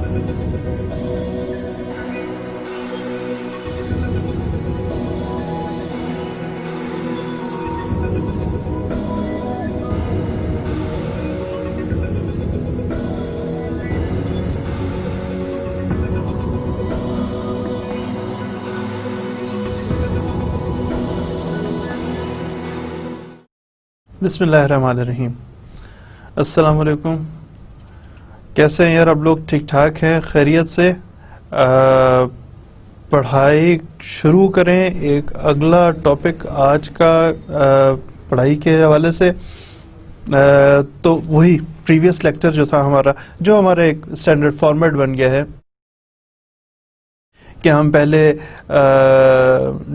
بسم اللہ الرحمن الرحیم. السلام علیکم. کیسے ہیں یار آپ لوگ؟ ٹھیک ٹھاک ہیں؟ خیریت سے؟ پڑھائی شروع کریں. ایک اگلا ٹاپک آج کا پڑھائی کے حوالے سے تو وہی پریویس لیکچر جو تھا ہمارا، جو ہمارا ایک اسٹینڈرڈ فارمیٹ بن گیا ہے کہ ہم پہلے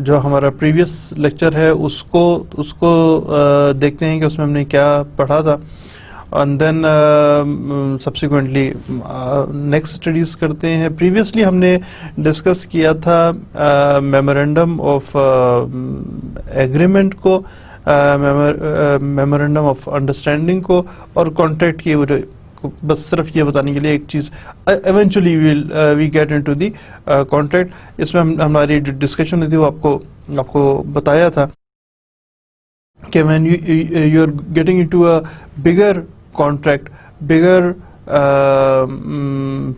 جو ہمارا پریویس لیکچر ہے اس کو دیکھتے ہیں کہ اس میں ہم نے کیا پڑھا تھا، and then subsequently next studies کرتے ہیں. پریویسلی ہم نے ڈسکس کیا تھا میمورینڈم آف ایگریمنٹ کو، میمورینڈم آف انڈرسٹینڈنگ کو، اور کانٹریکٹ کی. بس صرف یہ بتانے کے لیے ایک چیز، eventually we get into the contract. اس میں ہماری جو ڈسکشن ہوئی تھی وہ آپ کو بتایا تھا کہ when you are getting into a bigger contract, bigger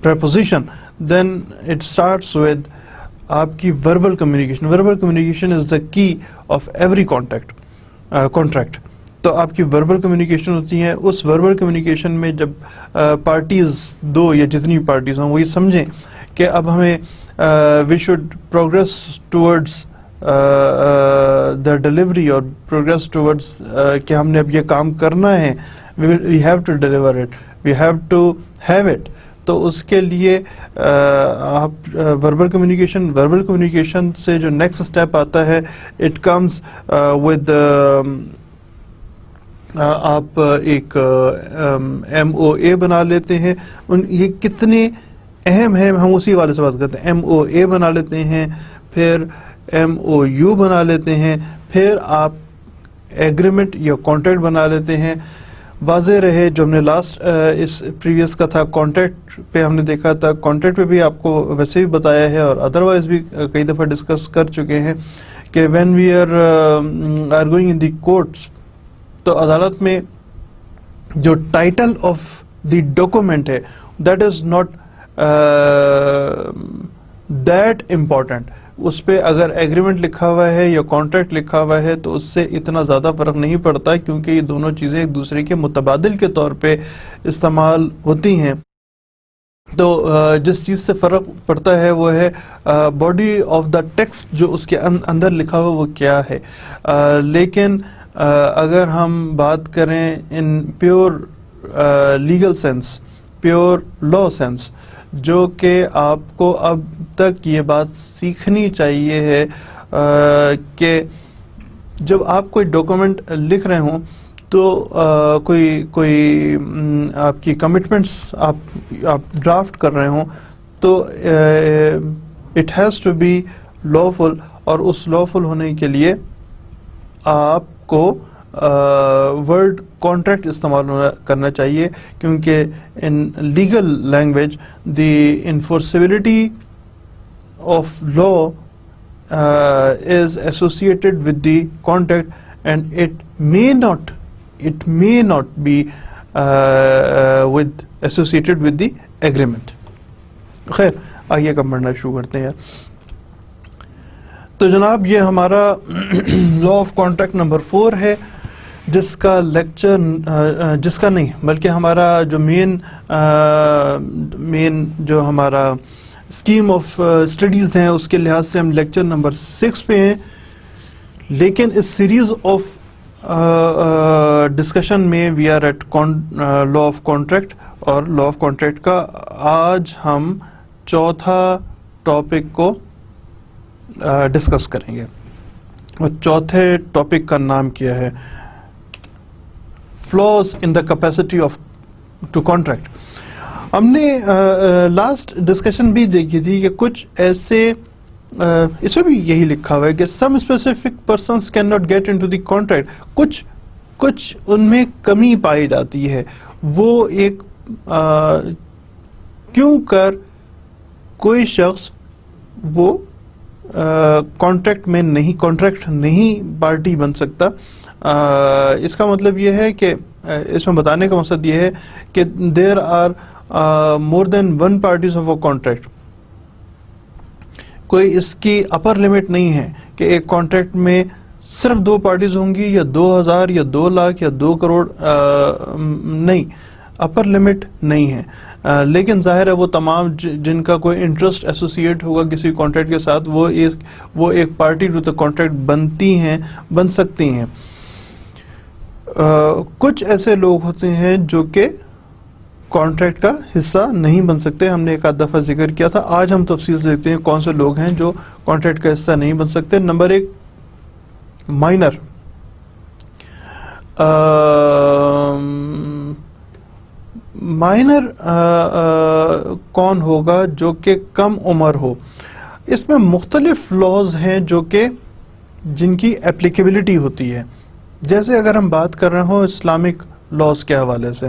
preposition, then it starts with آپ کی verbal communication. Verbal communication is the key of every contract. تو آپ کی وربل کمیونیکیشن ہوتی ہیں. اس وربل کمیونیکیشن میں جب پارٹیز دو یا جتنی پارٹیز ہوں وہ یہ سمجھیں کہ اب ہمیں we should progress towards the delivery, اور پروگریس ٹورڈز کہ ہم نے اب یہ کام کرنا ہے، we have to deliver it, we have to have it. تو اس کے لیے آپ وربل کمیونیکیشن سے جو نیکسٹ اسٹیپ آتا ہے، اٹ کمز ود آپ ایک ایم او اے بنا لیتے ہیں. یہ کتنے اہم ہیں ہم اسی والے سے بات کرتے ہیں. ایم او اے بنا لیتے ہیں، پھر ایم او یو بنا لیتے ہیں، پھر آپ ایگریمنٹ یا کانٹریکٹ بنا لیتے ہیں. واضح رہے جو ہم نے لاسٹ اس پریویس کا تھا کانٹریکٹ پہ ہم نے دیکھا تھا. کانٹریکٹ پہ بھی آپ کو ویسے بھی بتایا ہے اور ادروائز بھی کئی دفعہ ڈسکس کر چکے ہیں کہ when we are going in the courts, تو عدالت میں جو ٹائٹل آف دی ڈاکومنٹ ہے that is not that important. اس پہ اگر ایگریمنٹ لکھا ہوا ہے یا کانٹریکٹ لکھا ہوا ہے تو اس سے اتنا زیادہ فرق نہیں پڑتا، کیونکہ یہ دونوں چیزیں ایک دوسرے کے متبادل کے طور پہ استعمال ہوتی ہیں. تو جس چیز سے فرق پڑتا ہے وہ ہے باڈی آف دا ٹیکسٹ، جو اس کے اندر لکھا ہوا وہ کیا ہے. لیکن اگر ہم بات کریں in pure legal sense, pure law sense, جو کہ آپ کو اب تک یہ بات سیکھنی چاہیے ہے کہ جب آپ کوئی ڈاکومنٹ لکھ رہے ہوں تو کوئی آپ کی کمٹمنٹس آپ ڈرافٹ کر رہے ہوں تو it has to be lawful, اور اس لافل ہونے کے لیے آپ کو ورڈ کانٹریکٹ استعمال کرنا چاہیے، کیونکہ ان legal language the enforceability of law is associated with the contract and it may not be associated with the agreement. خیر آئیے کب پڑھنا شروع کرتے ہیں یار. تو جناب یہ ہمارا لا آف کانٹریکٹ نمبر 4 ہے، جس کا لیکچر جس کا نہیں بلکہ ہمارا جو مین جو ہمارا اسکیم آف اسٹڈیز ہیں اس کے لحاظ سے ہم لیکچر نمبر 6 پہ ہیں. لیکن اس سیریز آف ڈسکشن میں we are at law of contract, اور لا آف کانٹریکٹ کا آج ہم چوتھا ٹاپک کو ڈسکس کریں گے. اور چوتھے ٹاپک کا نام کیا ہے؟ Flaws in the capacity of two contract. ہم نے لاسٹ ڈسکشن بھی دیکھی تھی کہ کچھ ایسے اس میں بھی یہی لکھا ہوا ہے کہ some specific persons can not get into the contract. کچھ ان میں کمی پائی جاتی ہے. وہ ایک کیوں کر کوئی شخص وہ کانٹریکٹ نہیں پارٹی بن سکتا. اس کا مطلب یہ ہے کہ اس میں بتانے کا مقصد یہ ہے کہ there are more than one parties of a contract. کوئی اس کی اپر لمٹ نہیں ہے کہ ایک کانٹریکٹ میں صرف 2 پارٹیز ہوں گی یا 2000 یا 2 لاکھ یا 2 کروڑ, نہیں, اپر لمٹ نہیں ہے. لیکن ظاہر ہے وہ تمام جن کا کوئی انٹرسٹ ایسوسیٹ ہوگا کسی کانٹریکٹ کے ساتھ وہ ایک پارٹی ٹو دا کانٹریکٹ بن سکتی ہیں. کچھ ایسے لوگ ہوتے ہیں جو کہ کانٹریکٹ کا حصہ نہیں بن سکتے. ہم نے ایک آدھ دفعہ ذکر کیا تھا. آج ہم تفصیل سے دیکھتے ہیں کون سے لوگ ہیں جو کانٹریکٹ کا حصہ نہیں بن سکتے. Number 1, minor. مائنر کون ہوگا؟ جو کہ کم عمر ہو. اس میں مختلف لاز ہیں جو کہ جن کی اپلیکیبلٹی ہوتی ہے. جیسے اگر ہم بات کر رہے ہوں اسلامک لاز کے حوالے سے,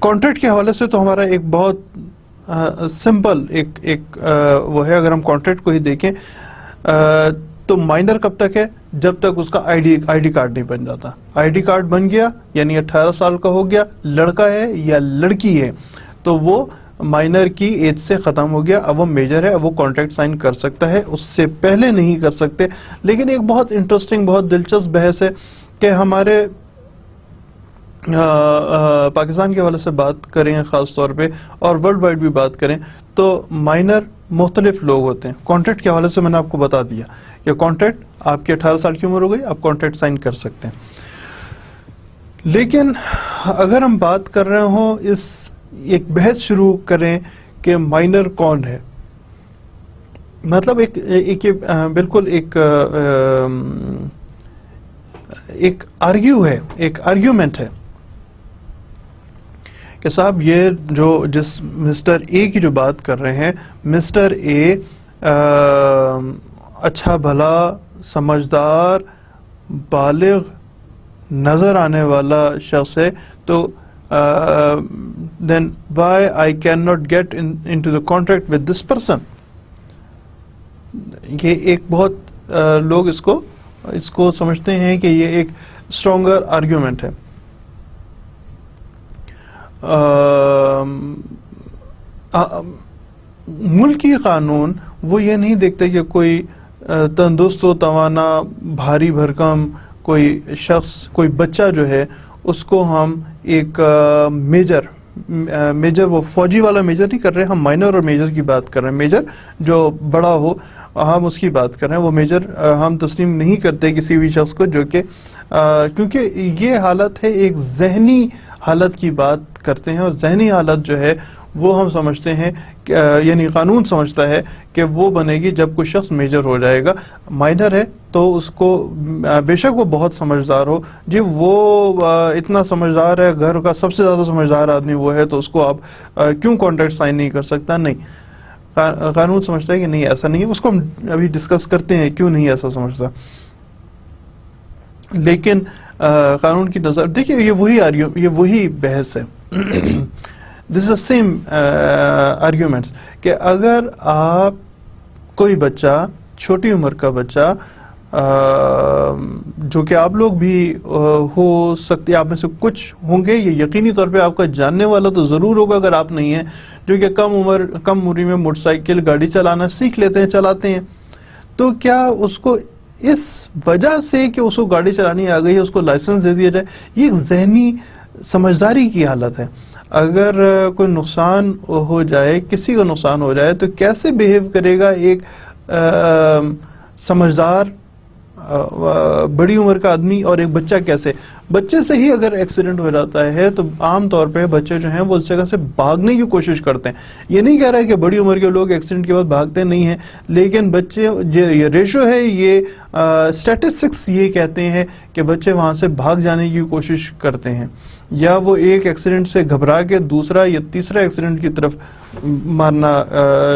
کانٹریکٹ کے حوالے سے تو ہمارا ایک بہت سمپل ایک وہ ہے. اگر ہم کانٹریکٹ کو ہی دیکھیں تو مائنر کب تک ہے؟ جب تک اس کا آئی ڈی کارڈ نہیں بن جاتا. آئی ڈی کارڈ بن گیا یعنی 18 سال کا ہو گیا, لڑکا ہے یا لڑکی ہے, تو وہ مائنر کی ایج سے ختم ہو گیا. اب وہ میجر ہے, اب وہ کانٹریکٹ سائن کر سکتا ہے, اس سے پہلے نہیں کر سکتے. لیکن ایک بہت انٹرسٹنگ, بہت دلچسپ بحث ہے کہ ہمارے پاکستان کے حوالے سے بات کریں خاص طور پہ, اور ورلڈ وائڈ بھی بات کریں, تو مائنر مختلف لوگ ہوتے ہیں. کانٹریکٹ کے حوالے سے میں نے آپ کو بتا دیا کہ کانٹریکٹ آپ کی 18 سال کی عمر ہو گئی, آپ کانٹریکٹ سائن کر سکتے ہیں. لیکن اگر ہم بات کر رہے ہوں, ایک بحث شروع کریں کہ مائنر کون ہے, مطلب بالکل ایک آرگیومنٹ ہے کہ صاحب یہ جس مسٹر اے کی جو بات کر رہے ہیں, مسٹر اے اچھا بھلا سمجھدار بالغ نظر آنے والا شخص ہے, تو then why I cannot get into the contract with this person. یہ ایک بہت لوگ اس کو سمجھتے ہیں کہ یہ ایک اسٹرانگر آرگیومنٹ ہے. ملکی قانون وہ یہ نہیں دیکھتے کہ کوئی تندرست و توانا بھاری بھرکم کوئی شخص, کوئی بچہ جو ہے اس کو ہم ایک میجر وہ فوجی والا میجر نہیں کر رہے, ہم مائنر اور میجر کی بات کر رہے ہیں. میجر جو بڑا ہو ہم اس کی بات کر رہے ہیں. وہ میجر ہم تسلیم نہیں کرتے کسی بھی شخص کو جو کہ کیونکہ یہ حالت ہے, ایک ذہنی حالت کی بات کرتے ہیں, اور ذہنی حالت جو ہے وہ ہم سمجھتے ہیں یعنی قانون سمجھتا ہے کہ وہ بنے گی جب کوئی شخص میجر ہو جائے گا. مائنر ہے تو اس کو بے شک وہ بہت سمجھدار ہو, جی وہ اتنا سمجھدار ہے, گھر کا سب سے زیادہ سمجھدار آدمی وہ ہے, تو اس کو آپ کیوں کانٹریکٹ سائن نہیں کر سکتا؟ نہیں, قانون سمجھتا ہے کہ نہیں ایسا نہیں ہے. اس کو ہم ابھی ڈسکس کرتے ہیں کیوں نہیں ایسا سمجھتا. لیکن قانون کی نظر دیکھیے, یہ وہی بحث ہے. دس از سیم آرگیومنٹس کہ اگر آپ کوئی بچہ, چھوٹی عمر کا بچہ, جو کہ آپ لوگ بھی ہو سکتے, آپ میں سے کچھ ہوں گے, یہ یقینی طور پہ آپ کا جاننے والا تو ضرور ہوگا اگر آپ نہیں ہیں, جو کہ کم عمری میں موٹر سائیکل گاڑی چلانا سیکھ لیتے ہیں, چلاتے ہیں, تو کیا اس کو اس وجہ سے کہ اس کو گاڑی چلانی آ گئی ہے اس کو لائسنس دے دیا جائے؟ یہ ایک ذہنی سمجھداری کی حالت ہے. اگر کوئی نقصان ہو جائے, کسی کا نقصان ہو جائے, تو کیسے بیہیو کرے گا ایک سمجھدار بڑی عمر کا آدمی اور ایک بچہ کیسے؟ بچے سے ہی اگر ایکسیڈنٹ ہو جاتا ہے تو عام طور پہ بچے جو ہیں وہ اس جگہ سے بھاگنے کی کوشش کرتے ہیں. یہ نہیں کہہ رہا ہے کہ بڑی عمر کے لوگ ایکسیڈنٹ کے بعد بھاگتے نہیں ہیں, لیکن بچے یہ ریشو ہے, یہ اسٹیٹسٹکس یہ کہتے ہیں کہ بچے وہاں سے بھاگ جانے کی کوشش کرتے ہیں, یا وہ ایک ایکسیڈنٹ سے گھبرا کے دوسرا یا تیسرا ایکسیڈنٹ کی طرف مارنا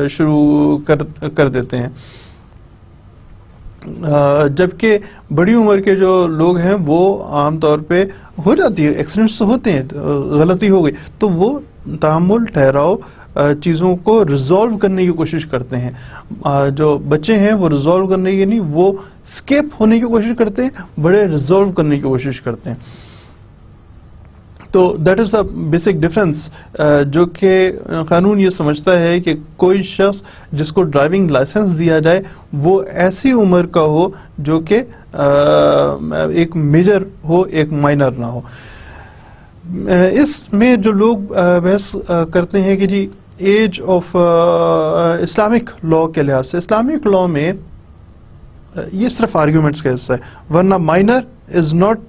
شروع کر دیتے ہیں. جبکہ بڑی عمر کے جو لوگ ہیں وہ عام طور پہ ہو جاتی ہے، ایکسیڈنٹس تو ہوتے ہیں، غلطی ہو گئی تو وہ تحمل، ٹھہراؤ، چیزوں کو ریزالو کرنے کی کوشش کرتے ہیں. جو بچے ہیں وہ ریزالو کرنے کی نہیں، وہ اسکیپ ہونے کی کوشش کرتے ہیں، بڑے ریزالو کرنے کی کوشش کرتے ہیں. تو that is the basic difference, جو کہ قانون یہ سمجھتا ہے کہ کوئی شخص جس کو ڈرائیونگ لائسنس دیا جائے وہ ایسی عمر کا ہو جو کہ ایک میجر ہو، ایک مائنر نہ ہو. اس میں جو لوگ بحث کرتے ہیں کہ جی ایج آف اسلامک لا کے لحاظ سے، اسلامک لا میں یہ صرف آرگیومنٹس کا حصہ ہے، ورنہ minor is not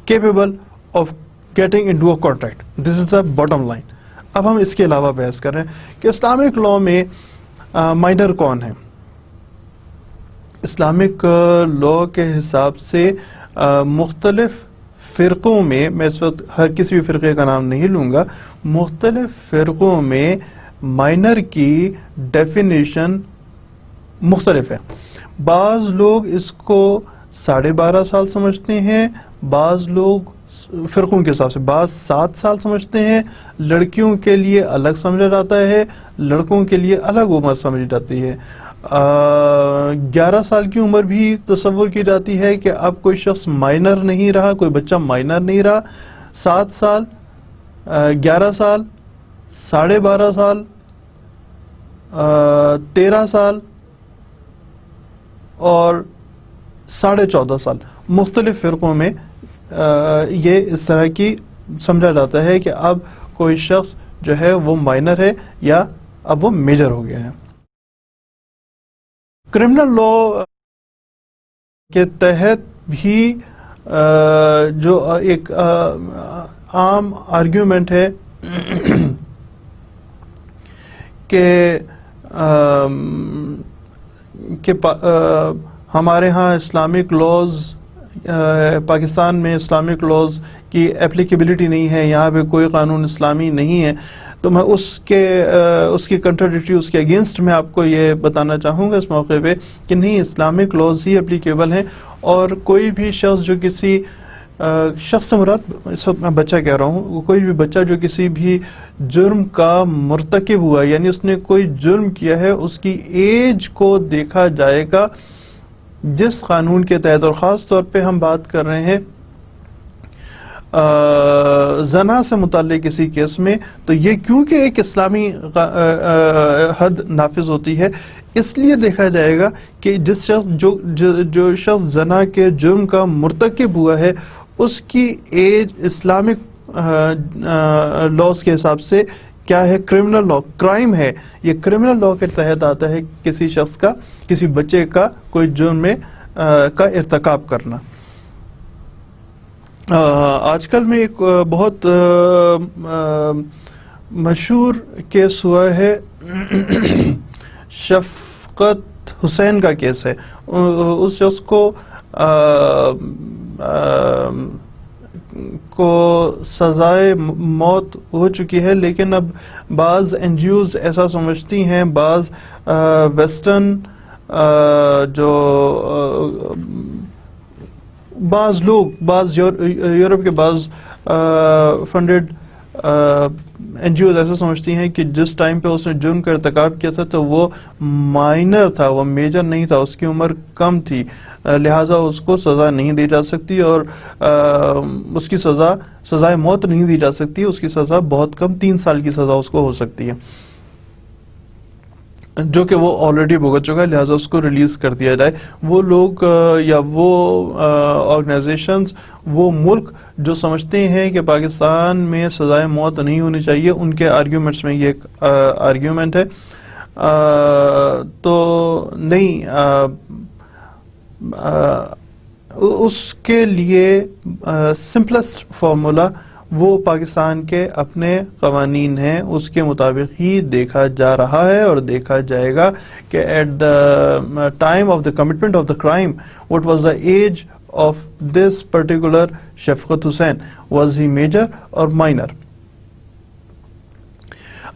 capable of getting into a contract. This is the bottom line. اب ہم اس کے علاوہ بحث کر رہے ہیں کہ اسلامک لا میں مائنر کون ہے. اسلامک لا کے حساب سے مختلف فرقوں میں اس وقت ہر کسی بھی فرقے کا نام نہیں لوں گا، مختلف فرقوں میں مائنر کی ڈیفینیشن مختلف ہے. بعض لوگ اس کو 12.5 سال سمجھتے ہیں، بعض لوگ فرقوں کے حساب سے بعض 7 سال سمجھتے ہیں. لڑکیوں کے لیے الگ سمجھا جاتا ہے، لڑکوں کے لیے الگ عمر سمجھی جاتی ہے. 11 سال کی عمر بھی تصور کی جاتی ہے کہ اب کوئی شخص مائنر نہیں رہا، کوئی بچہ مائنر نہیں رہا. 7 سال، 11 سال، 12.5 سال، 13 سال اور 14.5 سال مختلف فرقوں میں یہ اس طرح کی سمجھا جاتا ہے کہ اب کوئی شخص جو ہے وہ مائنر ہے یا اب وہ میجر ہو گیا ہے. کرمنل لا کے تحت بھی جو ایک عام آرگیومنٹ ہے کہ ہمارے ہاں اسلامک لاز، پاکستان میں اسلامک لاز کی اپلیکیبلٹی نہیں ہے، یہاں پہ کوئی قانون اسلامی نہیں ہے. تو میں اس کی کنٹراڈکٹری، اس کے اگینسٹ میں آپ کو یہ بتانا چاہوں گا اس موقع پہ کہ نہیں، اسلامک لاز ہی اپلیکیبل ہیں. اور کوئی بھی شخص جو کسی شخص سے مراد اس وقت میں بچہ کہہ رہا ہوں، کوئی بھی بچہ جو کسی بھی جرم کا مرتکب ہوا، یعنی اس نے کوئی جرم کیا ہے، اس کی ایج کو دیکھا جائے گا جس قانون کے تحت. اور خاص طور پہ ہم بات کر رہے ہیں زنا سے متعلق کسی کیس میں، تو یہ کیونکہ ایک اسلامی حد نافذ ہوتی ہے، اس لیے دیکھا جائے گا کہ جس شخص جو شخص زنا کے جرم کا مرتکب ہوا ہے اس کی ایج اسلامک لاز کے حساب سے کیا ہے، کرمنل لا، کرائم ہے. یہ کرمنل لا کے تحت آتا ہے کسی شخص کا، کسی بچے کا کوئی جرم میں کا ارتکاب کرنا. آج کل میں ایک بہت مشہور کیس ہوا ہے، شفقت حسین کا کیس ہے. اس شخص کو سزائے موت ہو چکی ہے، لیکن اب بعض این جی اوز ایسا سمجھتی ہیں، بعض ویسٹرن بعض لوگ، بعض یورپ کے بعض فنڈڈ این جی اوز ایسا سمجھتی ہیں کہ جس ٹائم پہ اس نے جرم کا ارتکاب کیا تھا تو وہ مائنر تھا، وہ میجر نہیں تھا، اس کی عمر کم تھی، لہٰذا اس کو سزا نہیں دی جا سکتی، اور اس کی سزائے موت نہیں دی جا سکتی، اس کی سزا بہت کم 3 سال کی سزا اس کو ہو سکتی ہے، جو کہ وہ آلریڈی بھگت چکا ہے، لہٰذا اس کو ریلیز کر دیا جائے. وہ لوگ یا وہ آرگنائزیشنز، وہ ملک جو سمجھتے ہیں کہ پاکستان میں سزائے موت نہیں ہونی چاہیے، ان کے آرگیومنٹس میں یہ ایک آرگیومنٹ ہے. تو نہیں، اس کے لیے سمپلسٹ فارمولا وہ پاکستان کے اپنے قوانین ہیں، اس کے مطابق ہی دیکھا جا رہا ہے اور دیکھا جائے گا کہ at the time of the commitment of the crime what was the age of this particular Shafqat Hussain, was he major اور مائنر.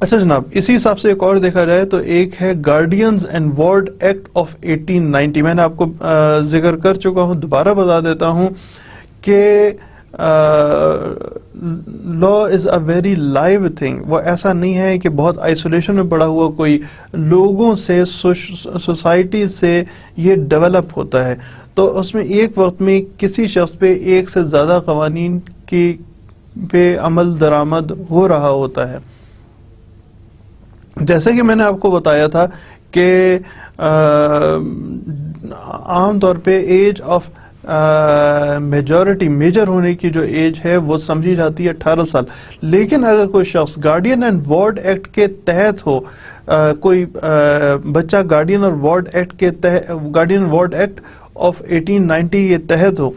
اچھا جناب، اسی حساب سے ایک اور دیکھا جائے تو ایک ہے guardians and ward act of 1890. میں نے آپ کو ذکر کر چکا ہوں، دوبارہ بتا دیتا ہوں کہ لا از اے ویری لائیو تھنگ. وہ ایسا نہیں ہے کہ بہت آئسولیشن میں پڑا ہوا کوئی، لوگوں سے، سوسائٹی سے یہ ڈیولپ ہوتا ہے. تو اس میں ایک وقت میں کسی شخص پہ ایک سے زیادہ قوانین کی پہ عمل درآمد ہو رہا ہوتا ہے. جیسے کہ میں نے آپ کو بتایا تھا کہ عام طور پہ ایج آف میجورٹی، میجر ہونے کی جو ایج ہے وہ سمجھی جاتی ہے 18 سال. لیکن اگر کوئی شخص گارڈین اینڈ وارڈ ایکٹ کے تحت ہو، کوئی بچہ گارڈین اور وارڈ ایکٹ کے تحت، گارڈین وارڈ ایکٹ آف 1890 کے تحت ہو،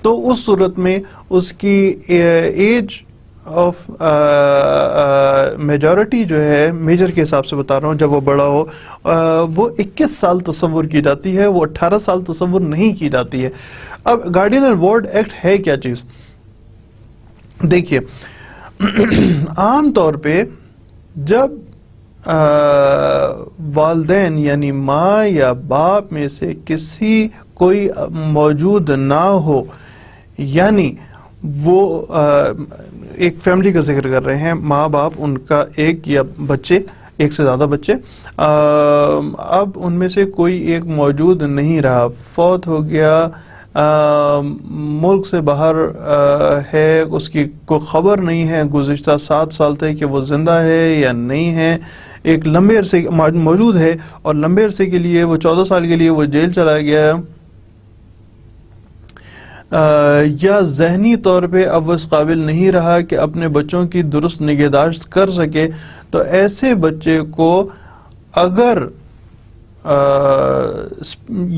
تو اس صورت میں اس کی ایج آف میجورٹی جو ہے، میجر کے حساب سے بتا رہا ہوں، جب وہ بڑا ہو، وہ 21 سال تصور کی جاتی ہے، وہ 18 سال تصور نہیں کی جاتی ہے. اب گارڈین اینڈ وارڈ ایکٹ ہے کیا چیز؟ دیکھیے، عام طور پہ جب والدین یعنی ماں یا باپ میں سے کوئی موجود نہ ہو، یعنی وہ ایک فیملی کا ذکر کر رہے ہیں، ماں باپ، ان کا ایک یا بچے، ایک سے زیادہ بچے، اب ان میں سے کوئی ایک موجود نہیں رہا، فوت ہو گیا، ملک سے باہر ہے، اس کی کوئی خبر نہیں ہے گزشتہ 7 سال تک کہ وہ زندہ ہے یا نہیں ہے، ایک لمبے عرصے موجود ہے اور لمبے عرصے کے لیے، وہ 14 سال کے لیے وہ جیل چلا گیا، یا ذہنی طور پہ اب وہ اس قابل نہیں رہا کہ اپنے بچوں کی درست نگہداشت کر سکے، تو ایسے بچے کو اگر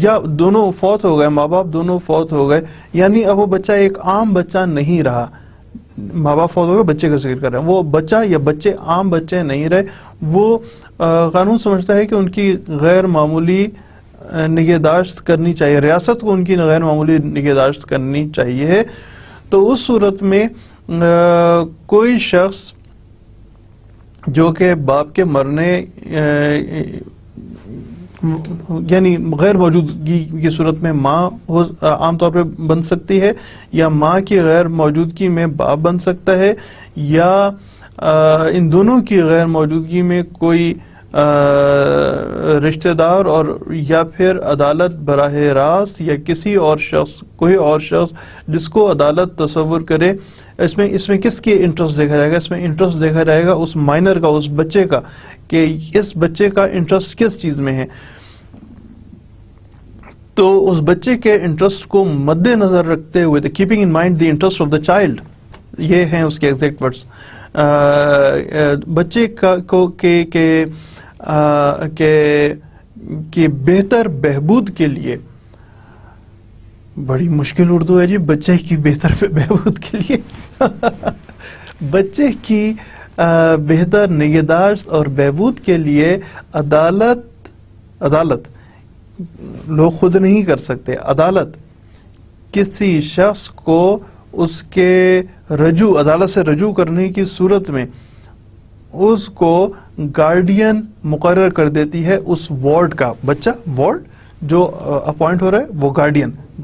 یا دونوں فوت ہو گئے، ماں باپ دونوں فوت ہو گئے، یعنی اب وہ بچہ ایک عام بچہ نہیں رہا، ماں باپ فوت ہو گئے، بچے کا ذکر کر رہے ہیں، وہ بچہ یا بچے عام بچے نہیں رہے، وہ قانون سمجھتا ہے کہ ان کی غیر معمولی نگہداشت کرنی چاہیے، ریاست کو ان کی غیر معمولی نگہداشت کرنی چاہیے. تو اس صورت میں کوئی شخص جو کہ باپ کے مرنے یعنی غیر موجودگی کی صورت میں ماں عام طور پہ بن سکتی ہے، یا ماں کی غیر موجودگی میں باپ بن سکتا ہے، یا ان دونوں کی غیر موجودگی میں کوئی رشتہ دار، اور یا پھر عدالت براہ راست، یا کسی اور شخص، کوئی اور شخص جس کو عدالت تصور کرے. اس میں کس کی انٹرسٹ دیکھا جائے گا؟ اس میں انٹرسٹ دیکھا جائے گا اس مائنر کا، اس بچے کا، کہ اس بچے کا انٹرسٹ کس چیز میں ہے. تو اس بچے کے انٹرسٹ کو مد نظر رکھتے ہوئے، keeping in mind the interest of the child, یہ ہیں اس کے ایگزیکٹ ورڈز، بچے کو کہ بہتر بہبود کے لیے، بڑی مشکل اردو ہے جی، بچے کی بہتر بہبود کے لیے بچے کی بہتر نگہداشت اور بہبود کے لیے عدالت لوگ خود نہیں کر سکتے، عدالت کسی شخص کو اس کے عدالت سے رجوع کرنے کی صورت میں اس کو گارڈین مقرر کر دیتی ہے، اس وارڈ کا، بچہ وارڈ جو اپوائنٹ ہو رہا ہے وہ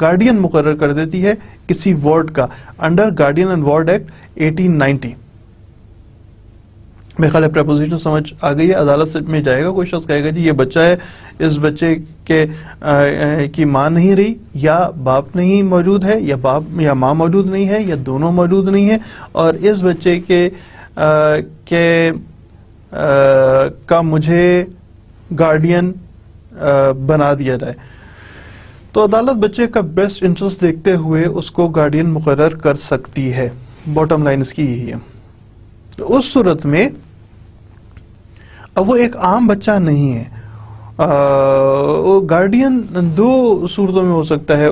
گارڈین مقرر کر دیتی ہے کسی وارڈ کا، under guardian and ward act 1890. میرے خیال ہے پریپوزیشن سمجھ آ گئی ہے. عدالت میں جائے گا، کوئی شخص کہے گا جی یہ بچہ ہے، اس بچے کی ماں نہیں رہی، یا باپ نہیں موجود ہے، یا ماں موجود نہیں ہے، یا دونوں موجود نہیں ہیں، اور اس بچے کا مجھے گارڈین بنا دیا جائے. تو عدالت بچے کا بیسٹ انٹرسٹ دیکھتے ہوئے اس کو گارڈین مقرر کر سکتی ہے. باٹم لائن اس کی یہی ہے. تو اس صورت میں اب وہ ایک عام بچہ نہیں ہے. گارڈین 2 صورتوں میں ہو سکتا ہے،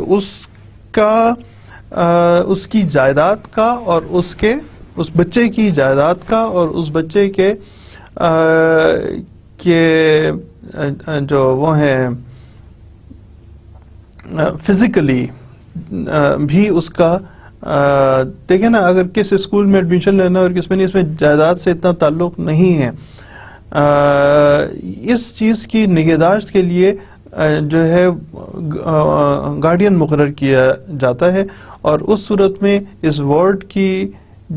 اس کی جائیداد کا، اور اس بچے کی جائیداد کا، اور اس بچے کے جو وہ ہیں فزیکلی بھی اس کا، دیکھیں نا، اگر کس اسکول میں ایڈمیشن لینا اور کس میں نہیں، اس میں جائیداد سے اتنا تعلق نہیں ہے. اس چیز کی نگہداشت کے لیے جو ہے گارڈین مقرر کیا جاتا ہے، اور اس صورت میں اس وارڈ کی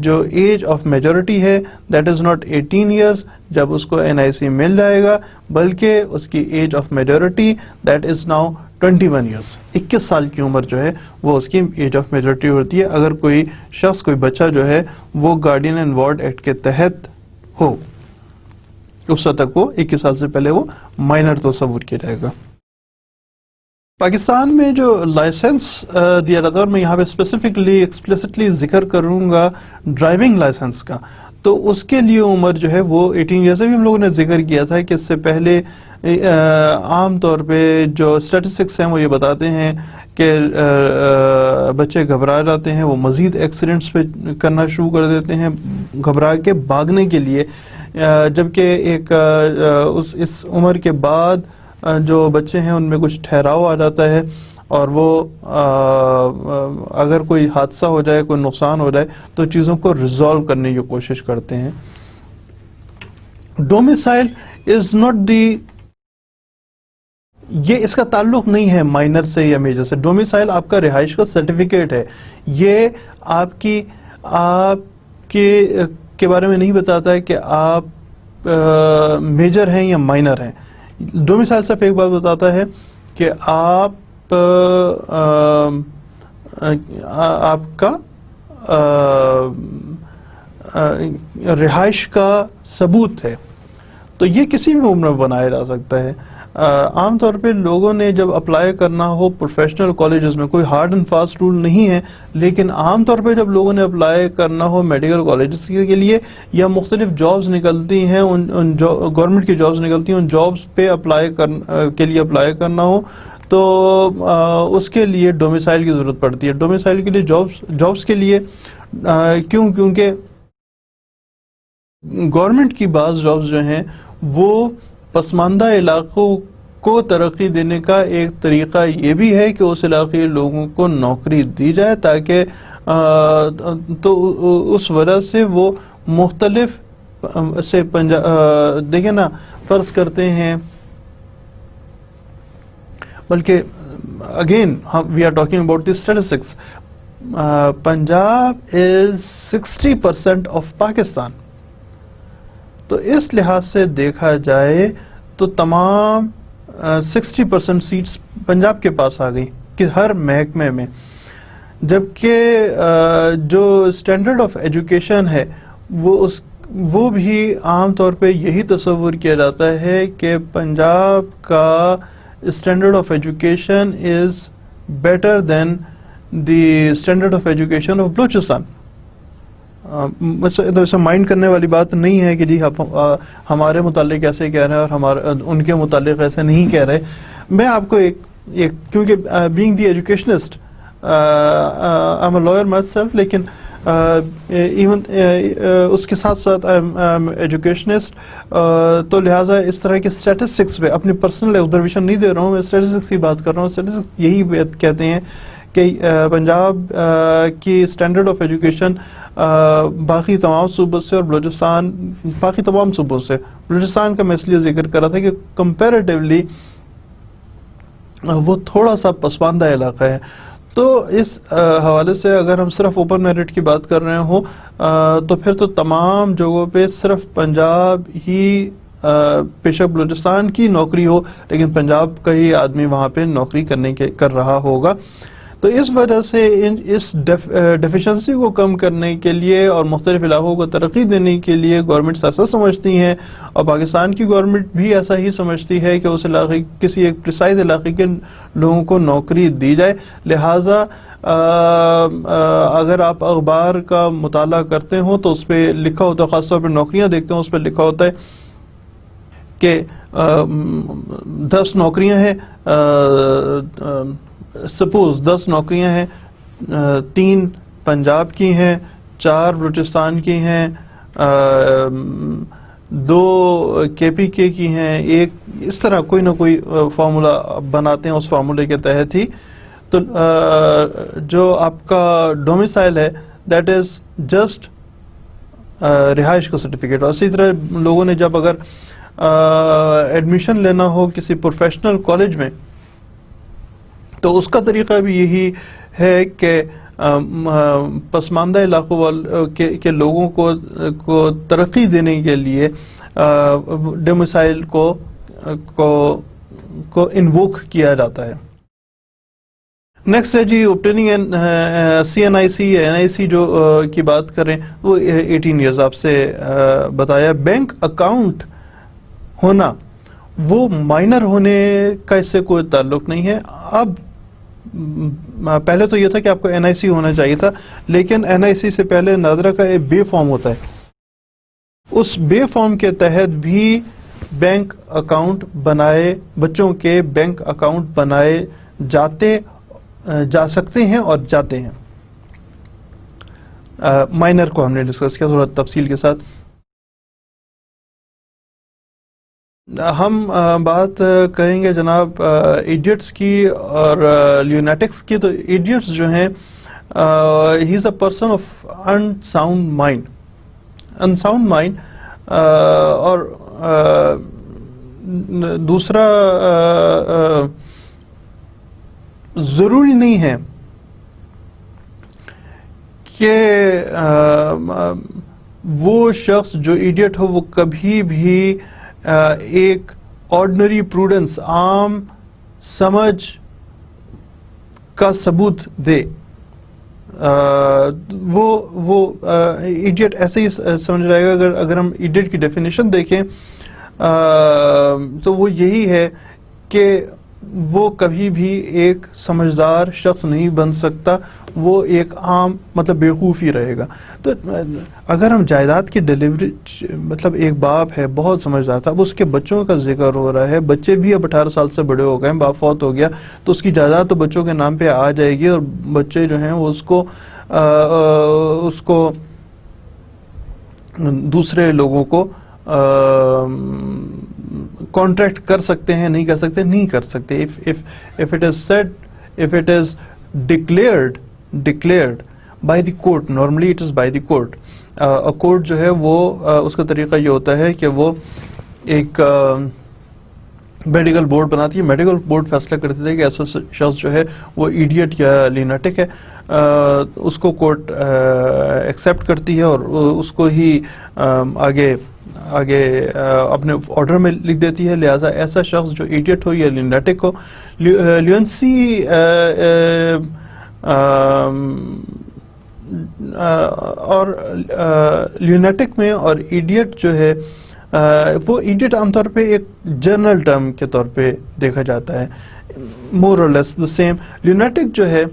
جو ایج آف میجورٹی ہے دیٹ از ناٹ 18 ایئرس جب اس کو NIC مل جائے گا، بلکہ اس کی age of majority that is now 21 years, 21 سال کی عمر جو ہے وہ اس کی ایج آف میجورٹی ہوتی ہے اگر کوئی شخص، کوئی بچہ جو ہے وہ گارڈین اینڈ وارڈ ایکٹ کے تحت ہو، اس وقت تک وہ 21 سال سے پہلے وہ مائنر تصور کیا جائے گا۔ پاکستان میں جو لائسنس دیا جاتا ہے، اور میں یہاں پہ اسپیسیفکلی ایکسپلیسٹلی ذکر کروں گا ڈرائیونگ لائسنس کا، تو اس کے لیے عمر جو ہے وہ 18 ایئر سے بھی ہم لوگوں نے ذکر کیا تھا کہ اس سے پہلے عام طور پہ جو اسٹیٹسٹکس ہیں وہ یہ بتاتے ہیں کہ بچے گھبرا جاتے ہیں، وہ مزید ایکسیڈنٹس پہ کرنا شروع کر دیتے ہیں گھبرا کے بھاگنے کے لیے، جبکہ اس عمر کے بعد جو بچے ہیں ان میں کچھ ٹھہراؤ آ جاتا ہے، اور وہ اگر کوئی حادثہ ہو جائے، کوئی نقصان ہو جائے تو چیزوں کو ریزالو کرنے کی کوشش کرتے ہیں۔ ڈومیسائل از ناٹ دی، یہ اس کا تعلق نہیں ہے مائنر سے یا میجر سے۔ ڈومیسائل آپ کا رہائش کا سرٹیفکیٹ ہے، یہ آپ کے بارے میں نہیں بتاتا ہے کہ آپ میجر ہیں یا مائنر ہیں۔ ڈومیسائل صرف ایک بات بتاتا ہے کہ آپ کا رہائش کا ثبوت ہے، تو یہ کسی بھی عمر میں بنایا جا سکتا ہے۔ عام طور پہ لوگوں نے جب اپلائی کرنا ہو پروفیشنل کالجز میں، کوئی ہارڈ اینڈ فاسٹ رول نہیں ہے، لیکن عام طور پہ جب لوگوں نے اپلائی کرنا ہو میڈیکل کالجز کے لیے یا مختلف جابز نکلتی ہیں، گورنمنٹ کی جابز نکلتی ہیں، ان جابز پہ کے لیے اپلائی کرنا ہو تو اس کے لیے ڈومیسائل کی ضرورت پڑتی ہے۔ ڈومیسائل کے لیے جابز کے لیے کیونکہ گورنمنٹ کی بعض جابز جو ہیں وہ پسماندہ علاقوں کو ترقی دینے کا ایک طریقہ یہ بھی ہے کہ اس علاقے کے لوگوں کو نوکری دی جائے، تاکہ تو اس وجہ سے وہ مختلف سے دیکھیں نا، فرض کرتے ہیں، بلکہ again we are talking about the statistics, Punjab is 60% of Pakistan, تو اس لحاظ سے دیکھا جائے تو تمام 60% سیٹس پنجاب کے پاس آ گئی کہ ہر محکمے میں، جبکہ جو اسٹینڈرڈ آف ایجوکیشن ہے وہ بھی عام طور پہ یہی تصور کیا جاتا ہے کہ پنجاب کا standard of education is better than the standard of education of Balochistan. ایسا مائنڈ کرنے والی بات نہیں ہے کہ جی ہمارے متعلق ایسے کہہ رہے ہیں اور ان کے متعلق ایسے نہیں کہہ رہے۔ میں آپ کو ایک کیونکہ being the educationist I am a lawyer myself, لیکن ایون اس کے ساتھ ساتھ ایجوکیشنسٹ، تو لہٰذا اس طرح کے اسٹیٹسٹکس پہ اپنی پرسنل آبزرویشن نہیں دے رہا ہوں، میں اسٹیٹسٹکس کی بات کر رہا ہوں۔ اسٹیٹسٹکس یہی بات کہتے ہیں کہ پنجاب کی اسٹینڈرڈ آف ایجوکیشن باقی تمام صوبوں سے اور بلوچستان باقی تمام صوبوں سے، بلوچستان کا میں اس لیے ذکر کر رہا تھا کہ کمپیریٹیولی وہ تھوڑا سا پسماندہ علاقہ ہے۔ تو اس حوالے سے اگر ہم صرف اوپن میرٹ کی بات کر رہے ہوں تو پھر تو تمام جگہوں پہ صرف پنجاب ہی بے شک بلوچستان کی نوکری ہو لیکن پنجاب کا ہی آدمی وہاں پہ نوکری کر رہا ہوگا۔ تو اس وجہ سے اس ڈیفیشنسی کو کم کرنے کے لیے اور مختلف علاقوں کو ترقی دینے کے لیے گورنمنٹس ایسا سمجھتی ہیں، اور پاکستان کی گورنمنٹ بھی ایسا ہی سمجھتی ہے کہ اس علاقے کسی ایک پریسائز علاقے کے لوگوں کو نوکری دی جائے۔ لہٰذا اگر آپ اخبار کا مطالعہ کرتے ہوں تو اس پہ لکھا ہوتا ہے، خاص طور پہ نوکریاں دیکھتے ہیں، اس پہ لکھا ہوتا ہے کہ 10 نوکریاں ہیں، سپوز 10 نوکریاں ہیں، 3 پنجاب کی ہیں، 4 بلوچستان کی ہیں، 2 KPK کی ہیں، ایک اس طرح کوئی نہ کوئی فارمولا بناتے ہیں، اس فارمولے کے تحت ہی تو جو آپ کا ڈومیسائل ہے دیٹ از جسٹ رہائش کا سرٹیفکیٹ۔ اور اسی طرح لوگوں نے جب اگر ایڈمیشن لینا ہو کسی پروفیشنل کالج میں تو اس کا طریقہ بھی یہی ہے کہ پسماندہ علاقوں کے لوگوں کو ترقی دینے کے لیے ڈومیسائل کو انووک کیا جاتا ہے. نیکسٹ ہے جی اوبٹیننگ CNIC جو کی بات کریں وہ 18 ایئرز آپ سے بتایا. بینک اکاؤنٹ ہونا وہ مائنر ہونے کا اس سے کوئی تعلق نہیں ہے. اب پہلے تو یہ تھا کہ آپ کو NIC ہونا چاہیے تھا، لیکن NIC سے پہلے ناظرہ کا ایک بے فارم ہوتا ہے. اس بے فارم کے تحت بھی بینک اکاؤنٹ بنائے، بچوں کے بینک اکاؤنٹ بنائے جا سکتے ہیں اور جاتے ہیں. مائنر کو ہم نے ڈسکس کیا تھوڑا تفصیل کے ساتھ. ہم بات کریں گے جناب ایڈیٹس کی اور لیونیٹکس کی. تو ایڈیٹس جو ہیں he is a person of unsound mind اور دوسرا ضروری نہیں ہے کہ وہ شخص جو ایڈیٹ ہو وہ کبھی بھی ایک آرڈنری پروڈنس، عام سمجھ کا ثبوت دے. وہ ایڈیٹ ایسے ہی سمجھ جائے گا. اگر ہم ایڈیٹ کی ڈیفینیشن دیکھیں تو وہ یہی ہے کہ وہ کبھی بھی ایک سمجھدار شخص نہیں بن سکتا، وہ ایک عام مطلب بیوقوف ہی رہے گا. تو اگر ہم جائیداد کی ڈیلیوری، مطلب ایک باپ ہے بہت سمجھدار تھا، اب اس کے بچوں کا ذکر ہو رہا ہے، بچے بھی اب 18 سال سے بڑے ہو گئے، باپ فوت ہو گیا تو اس کی جائیداد تو بچوں کے نام پہ آ جائے گی، اور بچے جو ہیں وہ اس کو دوسرے لوگوں کو کانٹریکٹ کر سکتے ہیں، نہیں کر سکتے، نہیں کر سکتے. if it is said, if it is declared by the court, normally it is by the court. court جو ہے وہ اس کا طریقہ یہ ہوتا ہے کہ وہ ایک میڈیکل بورڈ بناتی ہے. میڈیکل بورڈ فیصلہ کرتی ہے کہ ایسا شخص جو ہے وہ ایڈیٹ یا لیناٹک ہے، اس کو کورٹ ایکسیپٹ کرتی ہے اور اس کو ہی آگے اپنے آرڈر میں لکھ دیتی ہے. لہٰذا ایسا شخص جو ایڈیٹ ہو یا لیناٹک ہو، لیونسی اور لیناٹک میں اور ایڈیٹ جو ہے وہ ایڈیٹ عام طور پہ ایک جنرل ٹرم کے طور پہ دیکھا جاتا ہے، مور اور لیس دا سیم. لیناٹک جو ہے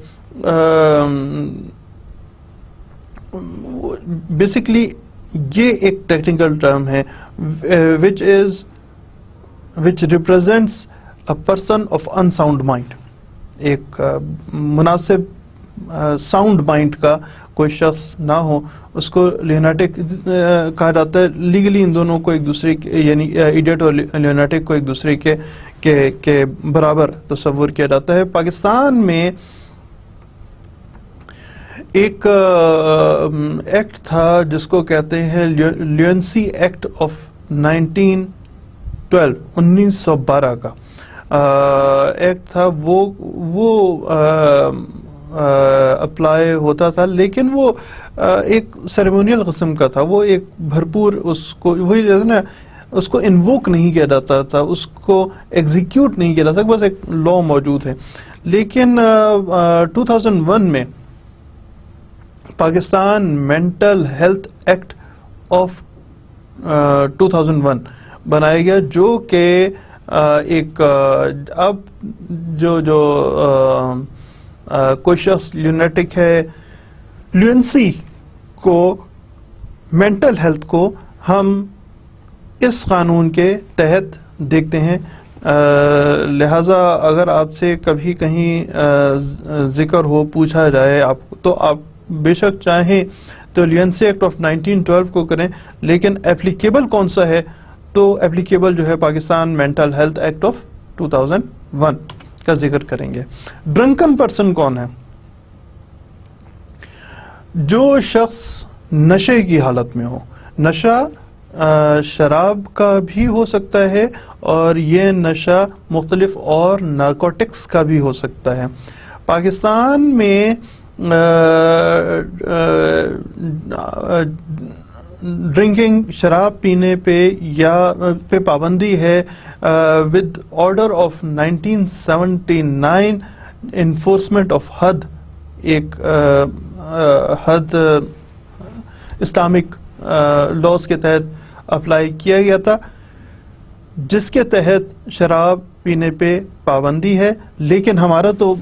بیسکلی یہ ایک ٹیکنیکل ٹرم ہے which represents a person of unsound mind. ایک مناسب ساؤنڈ مائنڈ کا کوئی شخص نہ ہو اس کو لیناٹک کہا جاتا ہے. لیگلی ان دونوں کو ایک دوسرے یعنی ایڈیٹ اور لیناٹک کو ایک دوسرے کے برابر تصور کیا جاتا ہے. پاکستان میں ایک ایکٹ تھا جس کو کہتے ہیں لیونسی ایکٹ آف 1912 کا ایکٹ تھا. وہ اپلائی ہوتا تھا، لیکن وہ ایک سیریمونیل قسم کا تھا. وہ ایک بھرپور اس کو انووک نہیں کیا جاتا تھا، اس کو ایگزیکیوٹ نہیں کیا جاتا، بس ایک لا موجود ہے. لیکن 2001 میں Pakistan mental health act of 2001 بنایا گیا، جو کہ ایک اب جو کوئی شخص لونیٹک ہے، لونسی کو، مینٹل ہیلتھ کو ہم اس قانون کے تحت دیکھتے ہیں. لہذا اگر آپ سے کبھی کہیں ذکر ہو، پوچھا جائے آپ تو آپ بے شک چاہیں تو لونسی ایکٹ آف 1912 کو کریں، لیکن اپلیکیبل کون سا ہے؟ تو اپلیکیبل جو ہے Pakistan mental health act of 2001 کا ذکر کریں گے. ڈرنکن پرسن کون ہے؟ جو شخص نشے کی حالت میں ہو. نشہ شراب کا بھی ہو سکتا ہے اور یہ نشہ مختلف اور نارکوٹکس کا بھی ہو سکتا ہے. پاکستان میں ڈرنکنگ شراب پینے پہ پابندی ہے with order of 1979 enforcement of حد. ایک حد اسلامک لاز کے تحت اپلائی کیا گیا تھا جس کے تحت شراب پینے پہ پابندی ہے. لیکن ہمارا تو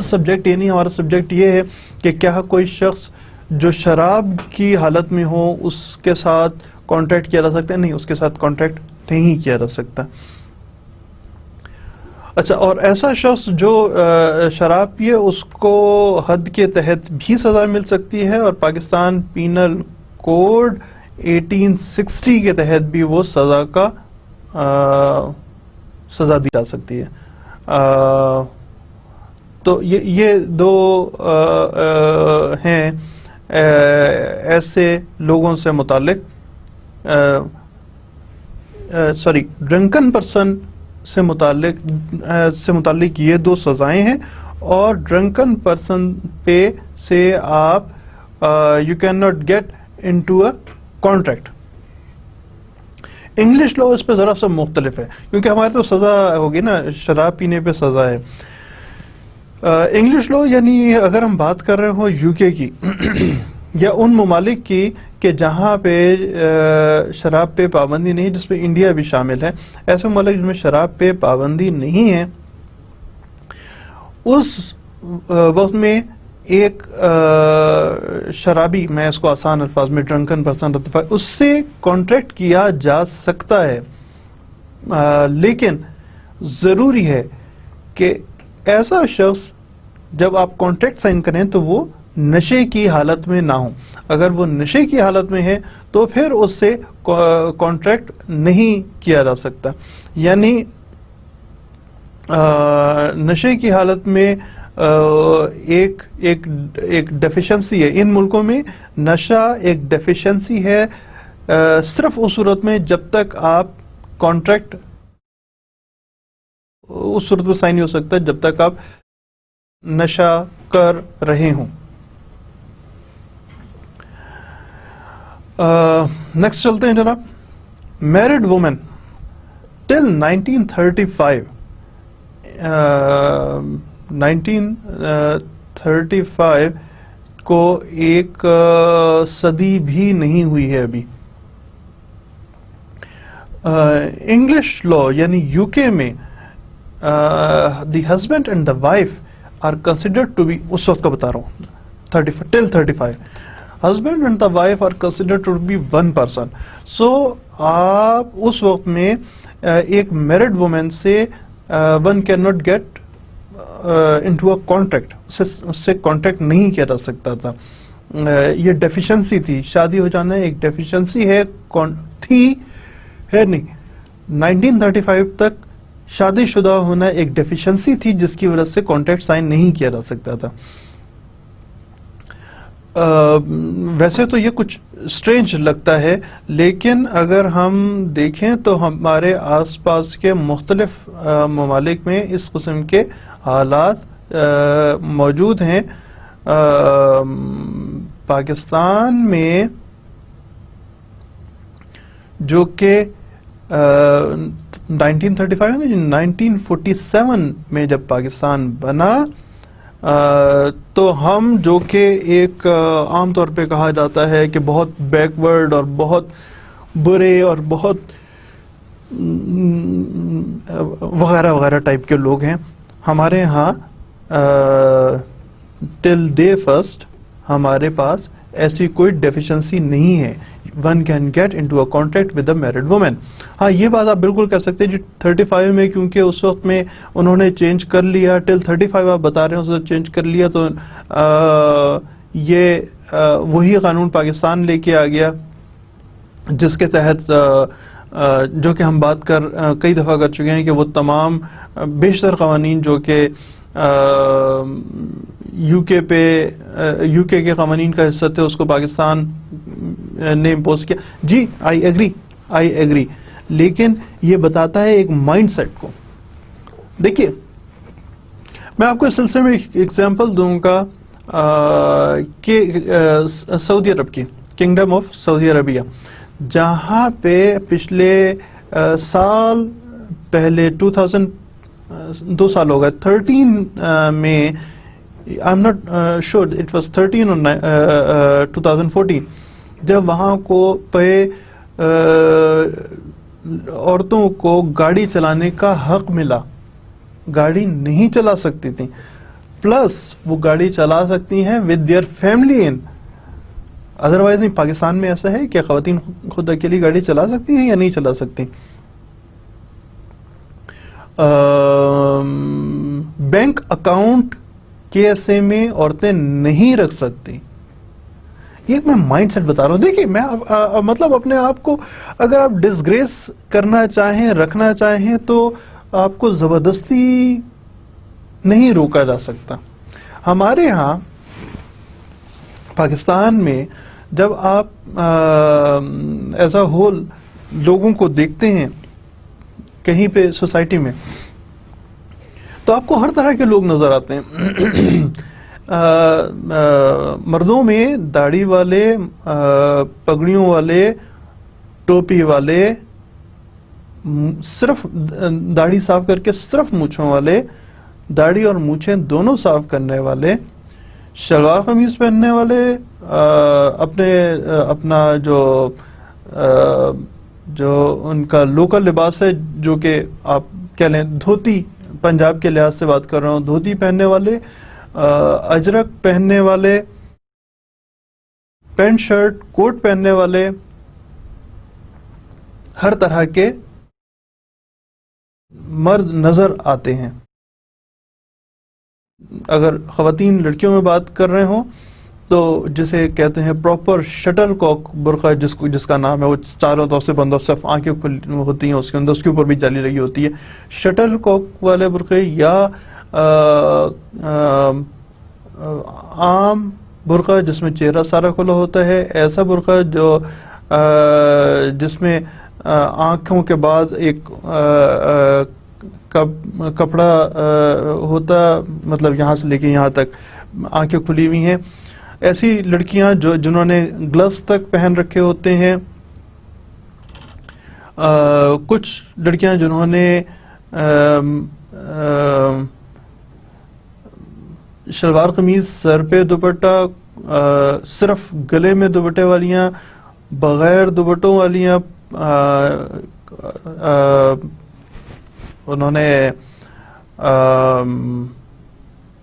سبجیکٹ یہ نہیں, ہمارا سبجیکٹ یہ ہے کہ کیا کوئی شخص جو شراب کی حالت میں ہو اس کے ساتھ کانٹیکٹ کیا جا سکتا ہے. نہیں, اس کے ساتھ کانٹیکٹ نہیں کیا جا سکتا. اچھا, اور ایسا شخص جو شراب پیے اس کو حد کے تحت بھی سزا مل سکتی ہے, اور پاکستان پینل کوڈ 1860 کے تحت بھی وہ سزا دی جا سکتی ہے. تو یہ دو ہیں ایسے لوگوں سے متعلق ڈرنکن پرسن سے متعلق یہ دو سزائیں ہیں. اور ڈرنکن پرسن پہ سے آپ you can not get into a contract. English law اس پہ ذرا سا مختلف ہے کیونکہ ہمارے تو سزا ہوگی نا, شراب پینے پہ سزا ہے. انگلش لا یعنی اگر ہم بات کر رہے ہوں یو کے کی یا ان ممالک کی کہ جہاں پہ شراب پہ پابندی نہیں, جس پہ انڈیا بھی شامل ہے, ایسے ممالک جن میں شراب پہ پابندی نہیں ہے, اس وقت میں ایک شرابی, میں اس کو آسان الفاظ میں ڈرنکن پرسن, اس سے کانٹریکٹ کیا جا سکتا ہے. لیکن ضروری ہے کہ ایسا شخص جب آپ کانٹریکٹ سائن کریں تو وہ نشے کی حالت میں نہ ہوں. اگر وہ نشے کی حالت میں ہے تو پھر اس سے کانٹریکٹ نہیں کیا جا سکتا. یعنی نشے کی حالت میں ایک ڈیفیشنسی ہے. ان ملکوں میں نشہ ایک ڈیفیشنسی ہے صرف اس صورت میں جب تک آپ کانٹریکٹ اس صورت میں سائن نہیں ہو سکتا جب تک آپ نشہ کر رہے ہوں. نیکسٹ چلتے ہیں جناب. میرڈ وومن ٹل 1935 کو ایک صدی بھی نہیں ہوئی ہے ابھی. انگلش لا یعنی یو کے میں the husband and the wife are considered to be, اس وقت کا بتا رہا ہوں, 35 husband and the wife are considered to be one person. So آپ اس وقت میں ایک میرڈ وومن سے one can not get into a contract, اس سے کانٹریکٹ نہیں کیا جا سکتا تھا. یہ ڈیفیشنسی تھی, شادی ہو جانا ایک ڈیفیشنسی ہے نہیں. 1935 تک شادی شدہ ہونا ایک ڈیفیشنسی تھی جس کی وجہ سے کانٹریکٹ سائن نہیں کیا جا سکتا تھا. ویسے تو یہ کچھ اسٹرینج لگتا ہے, لیکن اگر ہم دیکھیں تو ہمارے آس پاس کے مختلف ممالک میں اس قسم کے حالات موجود ہیں. پاکستان میں جو کہ 1947 میں جب پاکستان بنا تو ہم جو کہ ایک عام طور پہ کہا جاتا ہے کہ بہت بیکورڈ اور بہت برے اور بہت وغیرہ وغیرہ ٹائپ کے لوگ ہیں, ہمارے ہاں ٹل ڈے فرسٹ ہمارے پاس ایسی کوئی ڈیفیشنسی نہیں ہے. One can get into a contract with a married woman. ہاں یہ بات آپ بالکل کہہ سکتے ہیں جی 35 میں, کیونکہ اس وقت میں انہوں نے چینج کر لیا, ٹل 35 آپ بتا رہے ہیں اسے چینج کر لیا, تو یہ وہی قانون پاکستان لے کے آ گیا جس کے تحت جو کہ ہم بات کئی دفعہ کر چکے ہیں کہ وہ تمام بیشتر قوانین جو کہ یو کے کے قوانین کا حصہ تھے اس کو پاکستان نے امپوز کیا. جی آئی ایگری, آئی ایگری، لیکن یہ بتاتا ہے ایک مائنڈ سیٹ کو. دیکھیے میں آپ کو اس سلسلے میں ایک ایگزامپل دوں گا کہ سعودی عرب کی، کنگڈم آف سعودی عربیہ، جہاں پہ پچھلے سال پہلے 2 سال ہو گئے 13 میں، I am not sure it was 13 اور 2014، جب وہاں کو پہ عورتوں کو گاڑی چلانے کا حق ملا. گاڑی نہیں چلا سکتی تھیں، پلس وہ گاڑی چلا سکتی ہیں with their family in. Otherwise نہیں، پاکستان میں ایسا ہے کہ خواتین خود اکیلی گاڑی چلا سکتی ہیں یا نہیں چلا سکتی. بینک اکاؤنٹ KSA میں عورتیں نہیں رکھ سکتی. یہ میں مائنڈ سیٹ بتا رہا ہوں. دیکھیے میں مطلب اپنے آپ کو اگر آپ ڈسگریس کرنا چاہیں، رکھنا چاہیں، تو آپ کو زبردستی نہیں روکا جا سکتا. ہمارے ہاں پاکستان میں جب آپ ایز اے ہول لوگوں کو دیکھتے ہیں کہیں پہ سوسائٹی میں، تو آپ کو ہر طرح کے لوگ نظر آتے ہیں. مردوں میں داڑھی والے، پگڑیوں والے، ٹوپی والے، صرف داڑھی صاف کر کے صرف مونچھوں والے، داڑھی اور مونچھیں دونوں صاف کرنے والے، شلوار قمیض پہننے والے، اپنا جو ان کا لوکل لباس ہے، جو کہ آپ کہہ لیں دھوتی، پنجاب کے لحاظ سے بات کر رہا ہوں، دھوتی پہننے والے، اجرک پہننے والے، پینٹ شرٹ کوٹ پہننے والے، ہر طرح کے مرد نظر آتے ہیں. اگر خواتین لڑکیوں میں بات کر رہے ہوں تو جسے کہتے ہیں پراپر شٹل کاک برقع، جس کا نام ہے، وہ چاروں طرف سے بندہ، صرف آنکھیں ہوتی ہیں اس کے اندر، اس کے اوپر بھی جالی لگی ہوتی ہے. شٹل کاک والے برقعے یا عام برقع جس میں چہرہ سارا کھلا ہوتا ہے، ایسا برقع جو جس میں آنکھوں کے بعد ایک کپڑا ہوتا، مطلب یہاں سے لے کے یہاں تک آنکھیں کھلی ہوئی ہیں. ایسی لڑکیاں جنہوں نے گلوز تک پہن رکھے ہوتے ہیں، کچھ لڑکیاں جنہوں نے شلوار قمیض، سر پہ دوپٹہ، صرف گلے میں دوپٹے والیاں، بغیر دوپٹوں والیاں، انہوں نے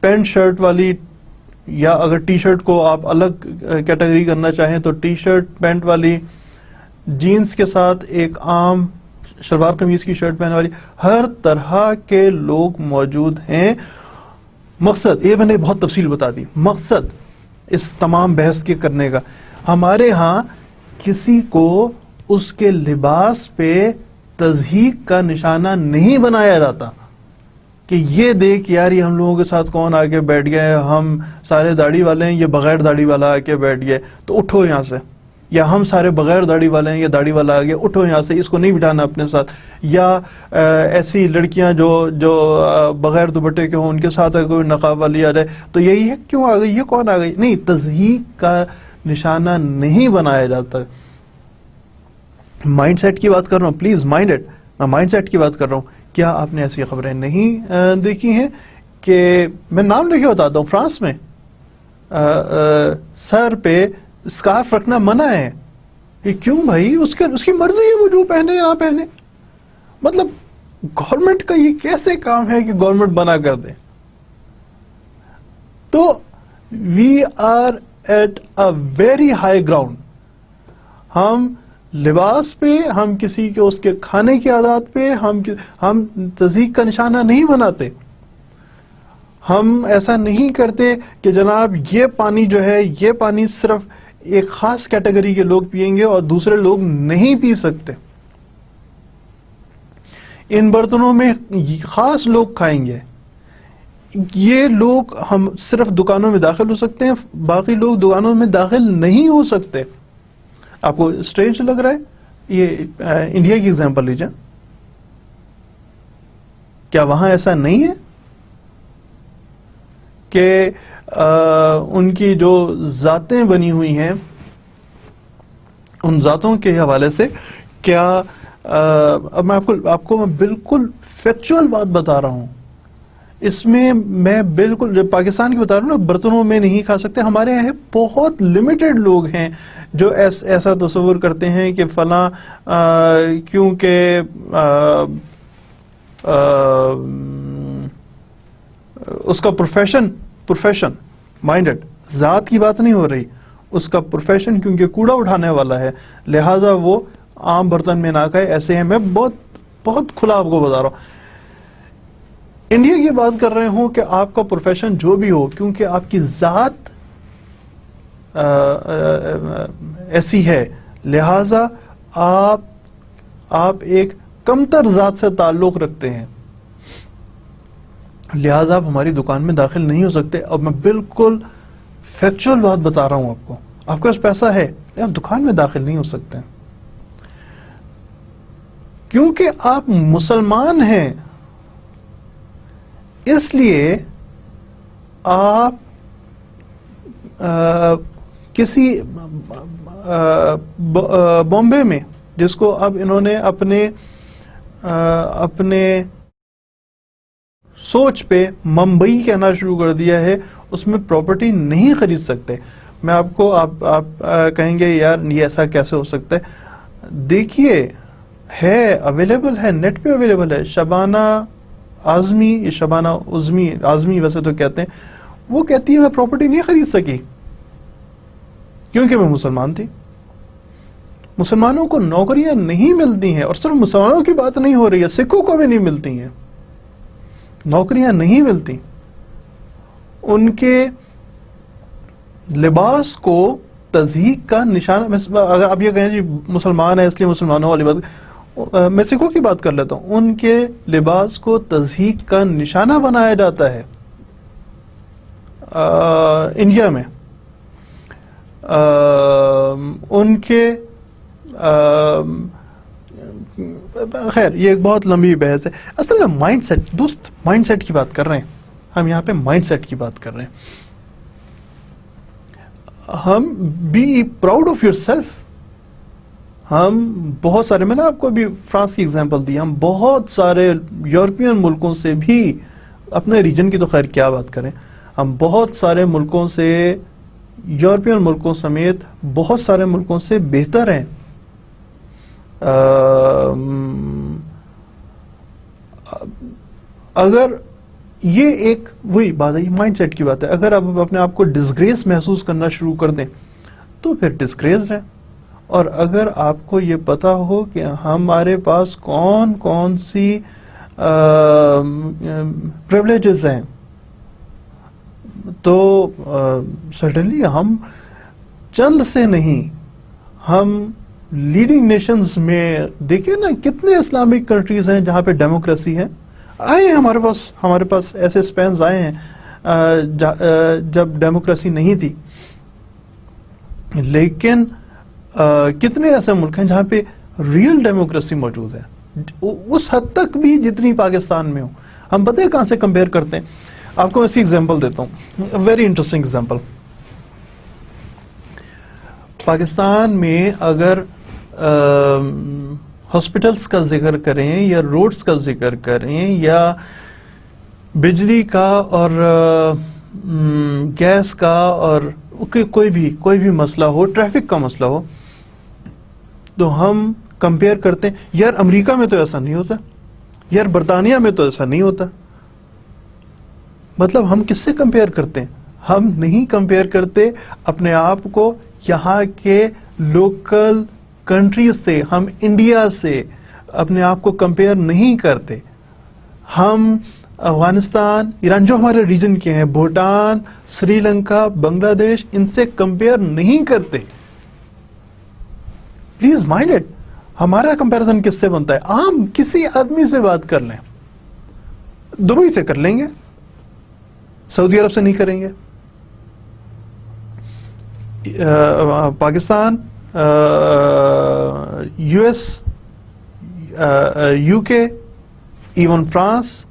پینٹ شرٹ والی، یا اگر ٹی شرٹ کو آپ الگ کیٹیگری کرنا چاہیں تو ٹی شرٹ پینٹ والی، جینز کے ساتھ ایک عام شلوار قمیض کی شرٹ پہننے والی، ہر طرح کے لوگ موجود ہیں. مقصد یہ میں نے بہت تفصیل بتا دی، مقصد اس تمام بحث کے کرنے کا، ہمارے ہاں کسی کو اس کے لباس پہ تضحیک کا نشانہ نہیں بنایا جاتا کہ یہ دیکھ یار یہ ہم لوگوں کے ساتھ کون آ کے بیٹھ گئے، ہم سارے داڑھی والے ہیں، یہ بغیر داڑھی والا آ کے بیٹھ گئے تو اٹھو یہاں سے، یا ہم سارے بغیر داڑھی والے ہیں، یہ داڑھی والا آ گیا، اٹھو یہاں سے، اس کو نہیں بٹھانا اپنے ساتھ. یا ایسی لڑکیاں جو بغیر دوپٹے کے ہوں، ان کے ساتھ اگر کوئی نقاب والی آ جائے تو یہی ہے کیوں آ گئی، یہ کون آ گئی. نہیں، تضحیک کا نشانہ نہیں بنایا جاتا. مائنڈ سیٹ کی بات کر رہا ہوں، پلیز مائنڈ اٹ، میں مائنڈ سیٹ کی بات کر رہا ہوں. کیا آپ نے ایسی خبریں نہیں دیکھی ہیں کہ میں نام لے کے بتاتا ہوں، فرانس میں سر پہ اسکارف رکھنا منع ہے. یہ کیوں بھائی؟ اس کی مرضی ہے، وہ جو پہنے یا نہ پہنے. مطلب گورنمنٹ کا یہ کیسے کام ہے کہ گورنمنٹ منع کر دے؟ تو we are at a very high ground. ہم لباس پہ، ہم کسی کے اس کے کھانے کی عادات پہ ہم تضحیک کا نشانہ نہیں بناتے. ہم ایسا نہیں کرتے کہ جناب یہ پانی جو ہے، یہ پانی صرف ایک خاص کیٹیگری کے لوگ پئیں گے اور دوسرے لوگ نہیں پی سکتے. ان برتنوں میں خاص لوگ کھائیں گے. یہ لوگ ہم صرف دکانوں میں داخل ہو سکتے ہیں، باقی لوگ دکانوں میں داخل نہیں ہو سکتے. آپ کو اسٹرینج لگ رہا ہے؟ یہ انڈیا کی ایگزامپل لیجیے، کیا وہاں ایسا نہیں ہے کہ ان کی جو ذاتیں بنی ہوئی ہیں ان ذاتوں کے حوالے سے کیا اب میں آپ کو میں بالکل فیکچوئل بات بتا رہا ہوں، اس میں بالکل جو پاکستان کی بتا رہا ہوں نا، برتنوں میں نہیں کھا سکتے. ہمارے یہاں بہت لمیٹڈ لوگ ہیں جو ایسا تصور کرتے ہیں کہ فلاں کیونکہ اس کا پروفیشن مائنڈڈ، ذات کی بات نہیں ہو رہی، اس کا پروفیشن کیونکہ کوڑا اٹھانے والا ہے لہٰذا وہ عام برتن میں نہ کھائے. ایسے ہیں، میں بہت کھلا آپ کو بتا رہا ہوں. انڈیا کی بات کر رہے ہوں کہ آپ کا پروفیشن جو بھی ہو، کیونکہ آپ کی ذات ایسی ہے لہذا آپ ایک کمتر ذات سے تعلق رکھتے ہیں، لہذا آپ ہماری دکان میں داخل نہیں ہو سکتے. اب میں بالکل فیکچوئل بات بتا رہا ہوں آپ کو کے پاس پیسہ ہے، آپ دکان میں داخل نہیں ہو سکتے کیونکہ آپ مسلمان ہیں. اس لیے آپ کسی بامبے میں، جس کو اب انہوں نے اپنے سوچ پہ ممبئی کہنا شروع کر دیا ہے، اس میں پراپرٹی نہیں خرید سکتے. میں آپ کو آپ کہیں گے یار یہ ایسا کیسے ہو سکتا ہے؟ دیکھیے ہے، اویلیبل ہے، نیٹ پہ اویلیبل ہے. شبانہ اعظمی ویسے تو کہتے ہیں، وہ کہتی ہے میں پراپرٹی نہیں خرید سکی کیونکہ میں مسلمان تھی. مسلمانوں کو نوکریاں نہیں ملتی ہیں، اور صرف مسلمانوں کی بات نہیں ہو رہی ہے، سکھوں کو بھی نہیں ملتی ہیں، نوکریاں نہیں ملتی. ان کے لباس کو تضحیک کا نشانہ، اگر آپ یہ کہیں جی مسلمان ہے اس لیے مسلمانوں والی بات، میں سکھوں کی بات کر لیتا ہوں. ان کے لباس کو تضحیک کا نشانہ بنایا جاتا ہے انڈیا میں. ان کے خیر یہ ایک بہت لمبی بحث ہے. اصل میں مائنڈ سیٹ، دوست مائنڈ سیٹ کی بات کر رہے ہیں ہم یہاں پہ، مائنڈ سیٹ کی بات کر رہے ہیں. ہم be proud of yourself. ہم بہت سارے، میں نے آپ کو ابھی فرانس کی ایگزامپل دی، ہم بہت سارے یورپین ملکوں سے بھی، اپنے ریجن کی تو خیر کیا بات کریں، ہم بہت سارے ملکوں سے، یورپین ملکوں سمیت بہت سارے ملکوں سے بہتر ہیں. اگر یہ ایک وہی بات ہے، یہ مائنڈ سیٹ کی بات ہے. اگر آپ اپنے آپ کو ڈسگریس محسوس کرنا شروع کر دیں تو پھر ڈسگریس رہیں. اور اگر آپ کو یہ پتا ہو کہ ہمارے پاس کون کون سی پریولیجز ہیں، تو سرٹنلی ہم چند سے نہیں، ہم لیڈنگ نیشنز میں دیکھیں نا، کتنے اسلامک کنٹریز ہیں جہاں پہ ڈیموکریسی ہے. آئے ہیں ہمارے پاس ایسے سپینز آئے ہیں جب ڈیموکریسی نہیں تھی، لیکن کتنے ایسے ملک ہیں جہاں پہ ریئل ڈیموکریسی موجود ہے، اس حد تک بھی جتنی پاکستان میں ہو. ہم پتہ ہے کہاں سے کمپیئر کرتے ہیں؟ آپ کو ایسی ایگزامپل دیتا ہوں، ویری انٹرسٹنگ ایگزامپل. پاکستان میں اگر ہاسپٹلس کا ذکر کریں یا روڈز کا ذکر کریں یا بجلی کا اور گیس کا اور کوئی بھی مسئلہ ہو، ٹریفک کا مسئلہ ہو، تو ہم کمپیئر کرتے ہیں یار امریکہ میں تو ایسا نہیں ہوتا، یار برطانیہ میں تو ایسا نہیں ہوتا. مطلب ہم کس سے کمپیئر کرتے ہیں؟ ہم نہیں کمپیئر کرتے اپنے آپ کو یہاں کے لوکل کنٹریز سے، ہم انڈیا سے اپنے آپ کو کمپیئر نہیں کرتے. ہم افغانستان، ایران جو ہمارے ریجن کے ہیں، بھوٹان، سری لنکا، بنگلہ دیش، ان سے کمپیئر نہیں کرتے. Please mind it. ہمارا کمپیریزن کس سے بنتا ہے؟ عام کسی آدمی سے بات کر لیں، دبئی سے کر لیں گے، سعودی عرب سے نہیں کریں گے. Pakistan US, UK, even France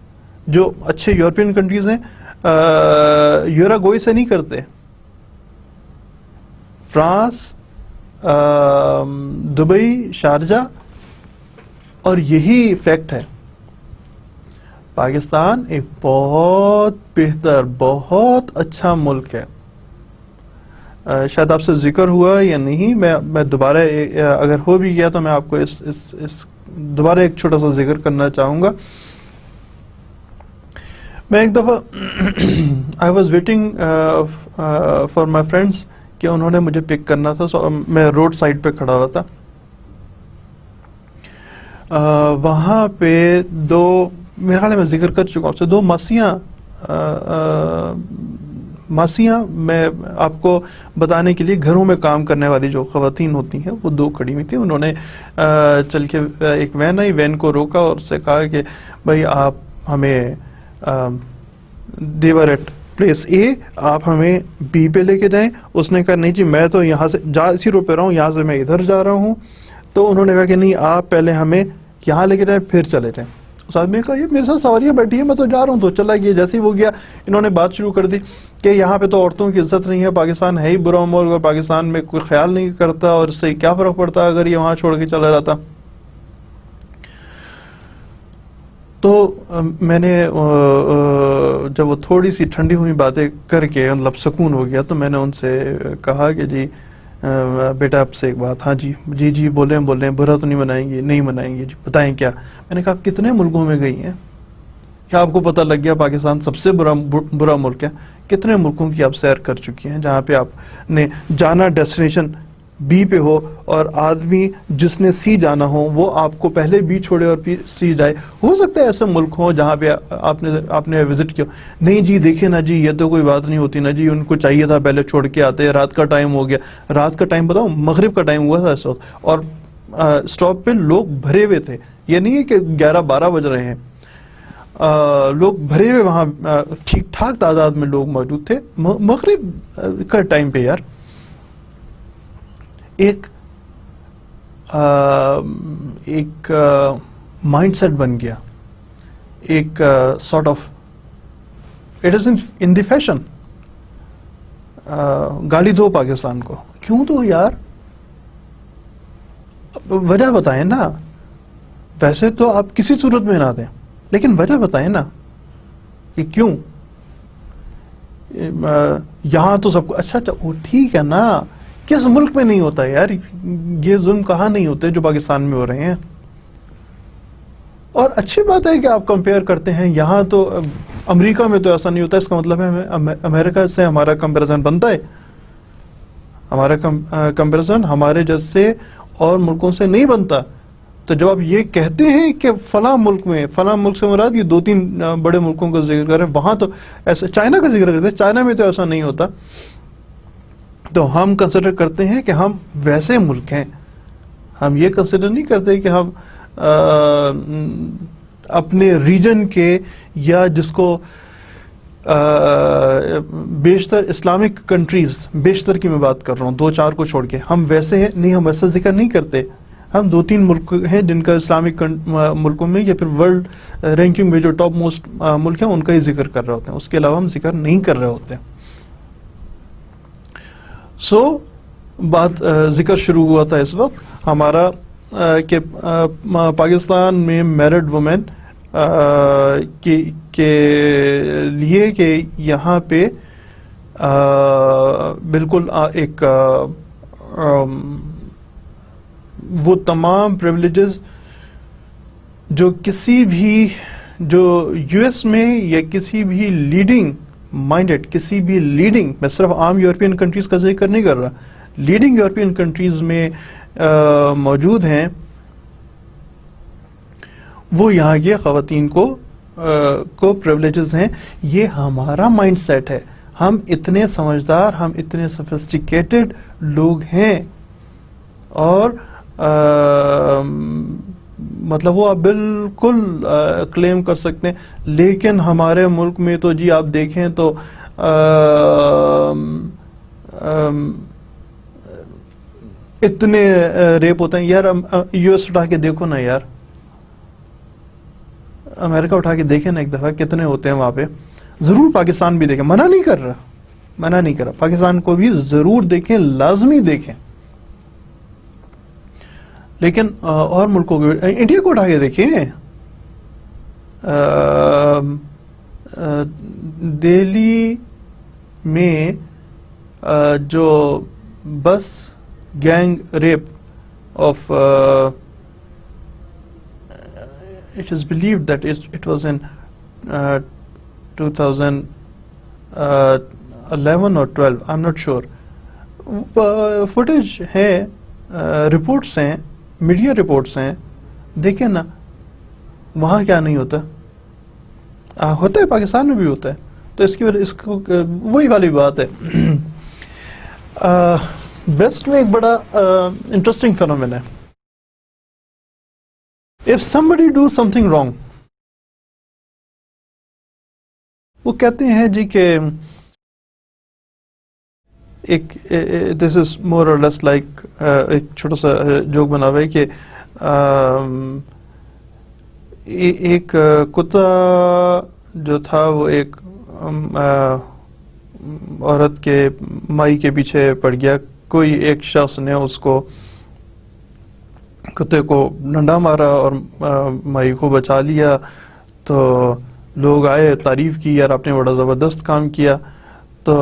جو اچھے یورپین کنٹریز ہیں یوراگوئی سے نہیں کرتے. فرانس، دبئی، شارجہ، اور یہی فیکٹ ہے. پاکستان ایک بہت بہتر، بہت اچھا ملک ہے. شاید آپ سے ذکر ہوا یا نہیں، میں دوبارہ اگر ہو بھی گیا تو میں آپ کو اس دوبارہ ایک چھوٹا سا ذکر کرنا چاہوں گا. میں ایک دفعہ I was waiting for my friends کہ انہوں نے مجھے پک کرنا تھا. میں روڈ سائڈ پہ کھڑا ہوا تھا. وہاں پہ دو، میرے خیال میں ذکر کر چکا ہوں آپ سے، دو ماسیاں میں آپ کو بتانے کے لیے گھروں میں کام کرنے والی جو خواتین ہوتی ہیں وہ دو کھڑی ہوئی تھیں. انہوں نے چل کے ایک وین آئی، وین کو روکا اور اس سے کہا کہ بھائی آپ ہمیں دیور ایٹ پلیس اے، آپ ہمیں بی پہ لے کے جائیں. اس نے کہا نہیں جی میں تو یہاں سے اسی روڈ پہ رہا ہوں، یہاں سے میں ادھر جا رہا ہوں. تو انہوں نے کہا کہ نہیں آپ پہلے ہمیں یہاں لے کے جائیں پھر چلے جائیں. اس آدمی نے کہا یہ میرے ساتھ سواریاں بیٹھی ہیں، میں تو جا رہا ہوں. تو چلا گیا. جیسے ہی وہ گیا انہوں نے بات شروع کر دی کہ یہاں پہ تو عورتوں کی عزت نہیں ہے، پاکستان ہے ہی برا ملک اور پاکستان میں کوئی خیال نہیں کرتا، اور اس سے کیا فرق پڑتا اگر یہ وہاں چھوڑ کے چلا جاتا. تو میں نے جب وہ تھوڑی سی ٹھنڈی ہوئی باتیں کر کے مطلب سکون ہو گیا تو میں نے ان سے کہا کہ جی بیٹا آپ سے ایک بات. ہاں جی بولیں برا تو نہیں منائیں گے؟ نہیں منائیں گے. جی بتائیں کیا؟ میں نے کہا کتنے ملکوں میں گئی ہیں؟ کیا آپ کو پتہ لگ گیا پاکستان سب سے برا ملک ہے؟ کتنے ملکوں کی آپ سیر کر چکی ہیں جہاں پہ آپ نے جانا ڈیسٹینیشن بی پہ ہو اور آدمی جس نے سی جانا ہو وہ آپ کو پہلے بی چھوڑے اور پھر سی جائے؟ ہو سکتا ہے ایسے ملک ہوں جہاں پہ آپ نے وزٹ کیا. نہیں جی دیکھیں نا جی یہ تو کوئی بات نہیں ہوتی نا جی، ان کو چاہیے تھا پہلے چھوڑ کے آتے، رات کا ٹائم ہو گیا. رات کا ٹائم بتاؤ، مغرب کا ٹائم ہوا تھا اس وقت، اور اسٹاپ پہ لوگ بھرے ہوئے تھے. یہ نہیں ہے کہ 11-12 بج رہے ہیں، لوگ بھرے ہوئے وہاں ٹھیک ٹھاک تعداد میں لوگ موجود تھے مغرب کا ٹائم پہ. یار ایک مائنڈ سیٹ بن گیا، ایک sort of it is in the fashion. گالی دو پاکستان کو. کیوں دو یار؟ وجہ بتائیں نا. ویسے تو آپ کسی صورت میں نہ دیں لیکن وجہ بتائیں نا کہ کیوں. یہاں تو سب کو اچھا وہ ٹھیک ہے نا، کس ملک میں نہیں ہوتا ہے یار یہ ظلم؟ کہاں نہیں ہوتے جو پاکستان میں ہو رہے ہیں؟ اور اچھی بات ہے کہ آپ کمپیئر کرتے ہیں. یہاں تو امریکہ میں تو ایسا نہیں ہوتا، اس کا مطلب ہے امریکہ سے ہمارا کمپیریزن بنتا ہے. ہمارا کمپیریزن ہمارے جیسے اور ملکوں سے نہیں بنتا. تو جب آپ یہ کہتے ہیں کہ فلاں ملک سے مراد یہ 2-3 بڑے ملکوں کا ذکر کریں، وہاں تو ایسا، چائنا کا ذکر کرتے ہیں، چائنا میں تو ایسا نہیں ہوتا. تو ہم کنسیڈر کرتے ہیں کہ ہم ویسے ملک ہیں. ہم یہ کنسیڈر نہیں کرتے کہ ہم اپنے ریجن کے یا جس کو بیشتر اسلامک کنٹریز، بیشتر کی میں بات کر رہا ہوں 2-4 کو چھوڑ کے، ہم ویسے ہیں نہیں، ہم ایسا ذکر نہیں کرتے. ہم 2-3 ملک ہیں جن کا اسلامک ملکوں میں یا پھر ورلڈ رینکنگ میں جو ٹاپ موسٹ ملک ہیں ان کا ہی ذکر کر رہے ہوتے ہیں، اس کے علاوہ ہم ذکر نہیں کر رہے ہوتے ہیں. بات ذکر شروع ہوا تھا اس وقت ہمارا کہ پاکستان میں میرڈ وومن کے لیے کہ یہاں پہ بالکل ایک وہ تمام پریولیجز جو کسی بھی جو یو ایس میں یا کسی بھی لیڈنگ مائنڈڈ، کسی بھی لیڈنگ، میں صرف عام یورپین کنٹریز کا ذکر نہیں کر رہا، لیڈنگ یورپین کنٹریز میں موجود ہیں، وہ یہاں کے خواتین کو پریولیجز ہیں. یہ ہمارا مائنڈ سیٹ ہے. ہم اتنے سمجھدار، ہم اتنے سفسٹیکیٹڈ لوگ ہیں، اور مطلب وہ آپ بالکل کلیم کر سکتے ہیں. لیکن ہمارے ملک میں تو جی آپ دیکھیں تو اتنے ریپ ہوتے ہیں یار. یو ایس اٹھا کے دیکھو نا یار, امریکہ اٹھا کے دیکھیں نا ایک دفعہ کتنے ہوتے ہیں وہاں پہ. ضرور پاکستان بھی دیکھیں, منع نہیں کر رہا, پاکستان کو بھی ضرور دیکھیں, لازمی دیکھیں, لیکن اور ملکوں کو, انڈیا کو اٹھا کے دیکھیں. دہلی میں جو bus gang rape of it is believed that it was in 2011 or 12, I'm not sure. Footage ہے, رپورٹس ہیں, میڈیا رپورٹس ہیں, دیکھیں نا وہاں کیا نہیں ہوتا. ہوتا ہے, پاکستان میں بھی ہوتا ہے. تو اس کی وجہ اس کو وہی والی بات ہے. ویسٹ میں ایک بڑا انٹرسٹنگ فینومین ہے. If somebody do something wrong, وہ کہتے ہیں جی کہ ایک this is more or less like ایک چھوٹا سا جوک بنا ہوا ہے کہ ایک کتا جو تھا وہ ایک عورت کے مائی کے پیچھے پڑ گیا. کوئی ایک شخص نے اس کو کتے کو ڈنڈا مارا اور مائی کو بچا لیا. تو لوگ آئے, تعریف کی, یار آپ نے بڑا زبردست کام کیا. تو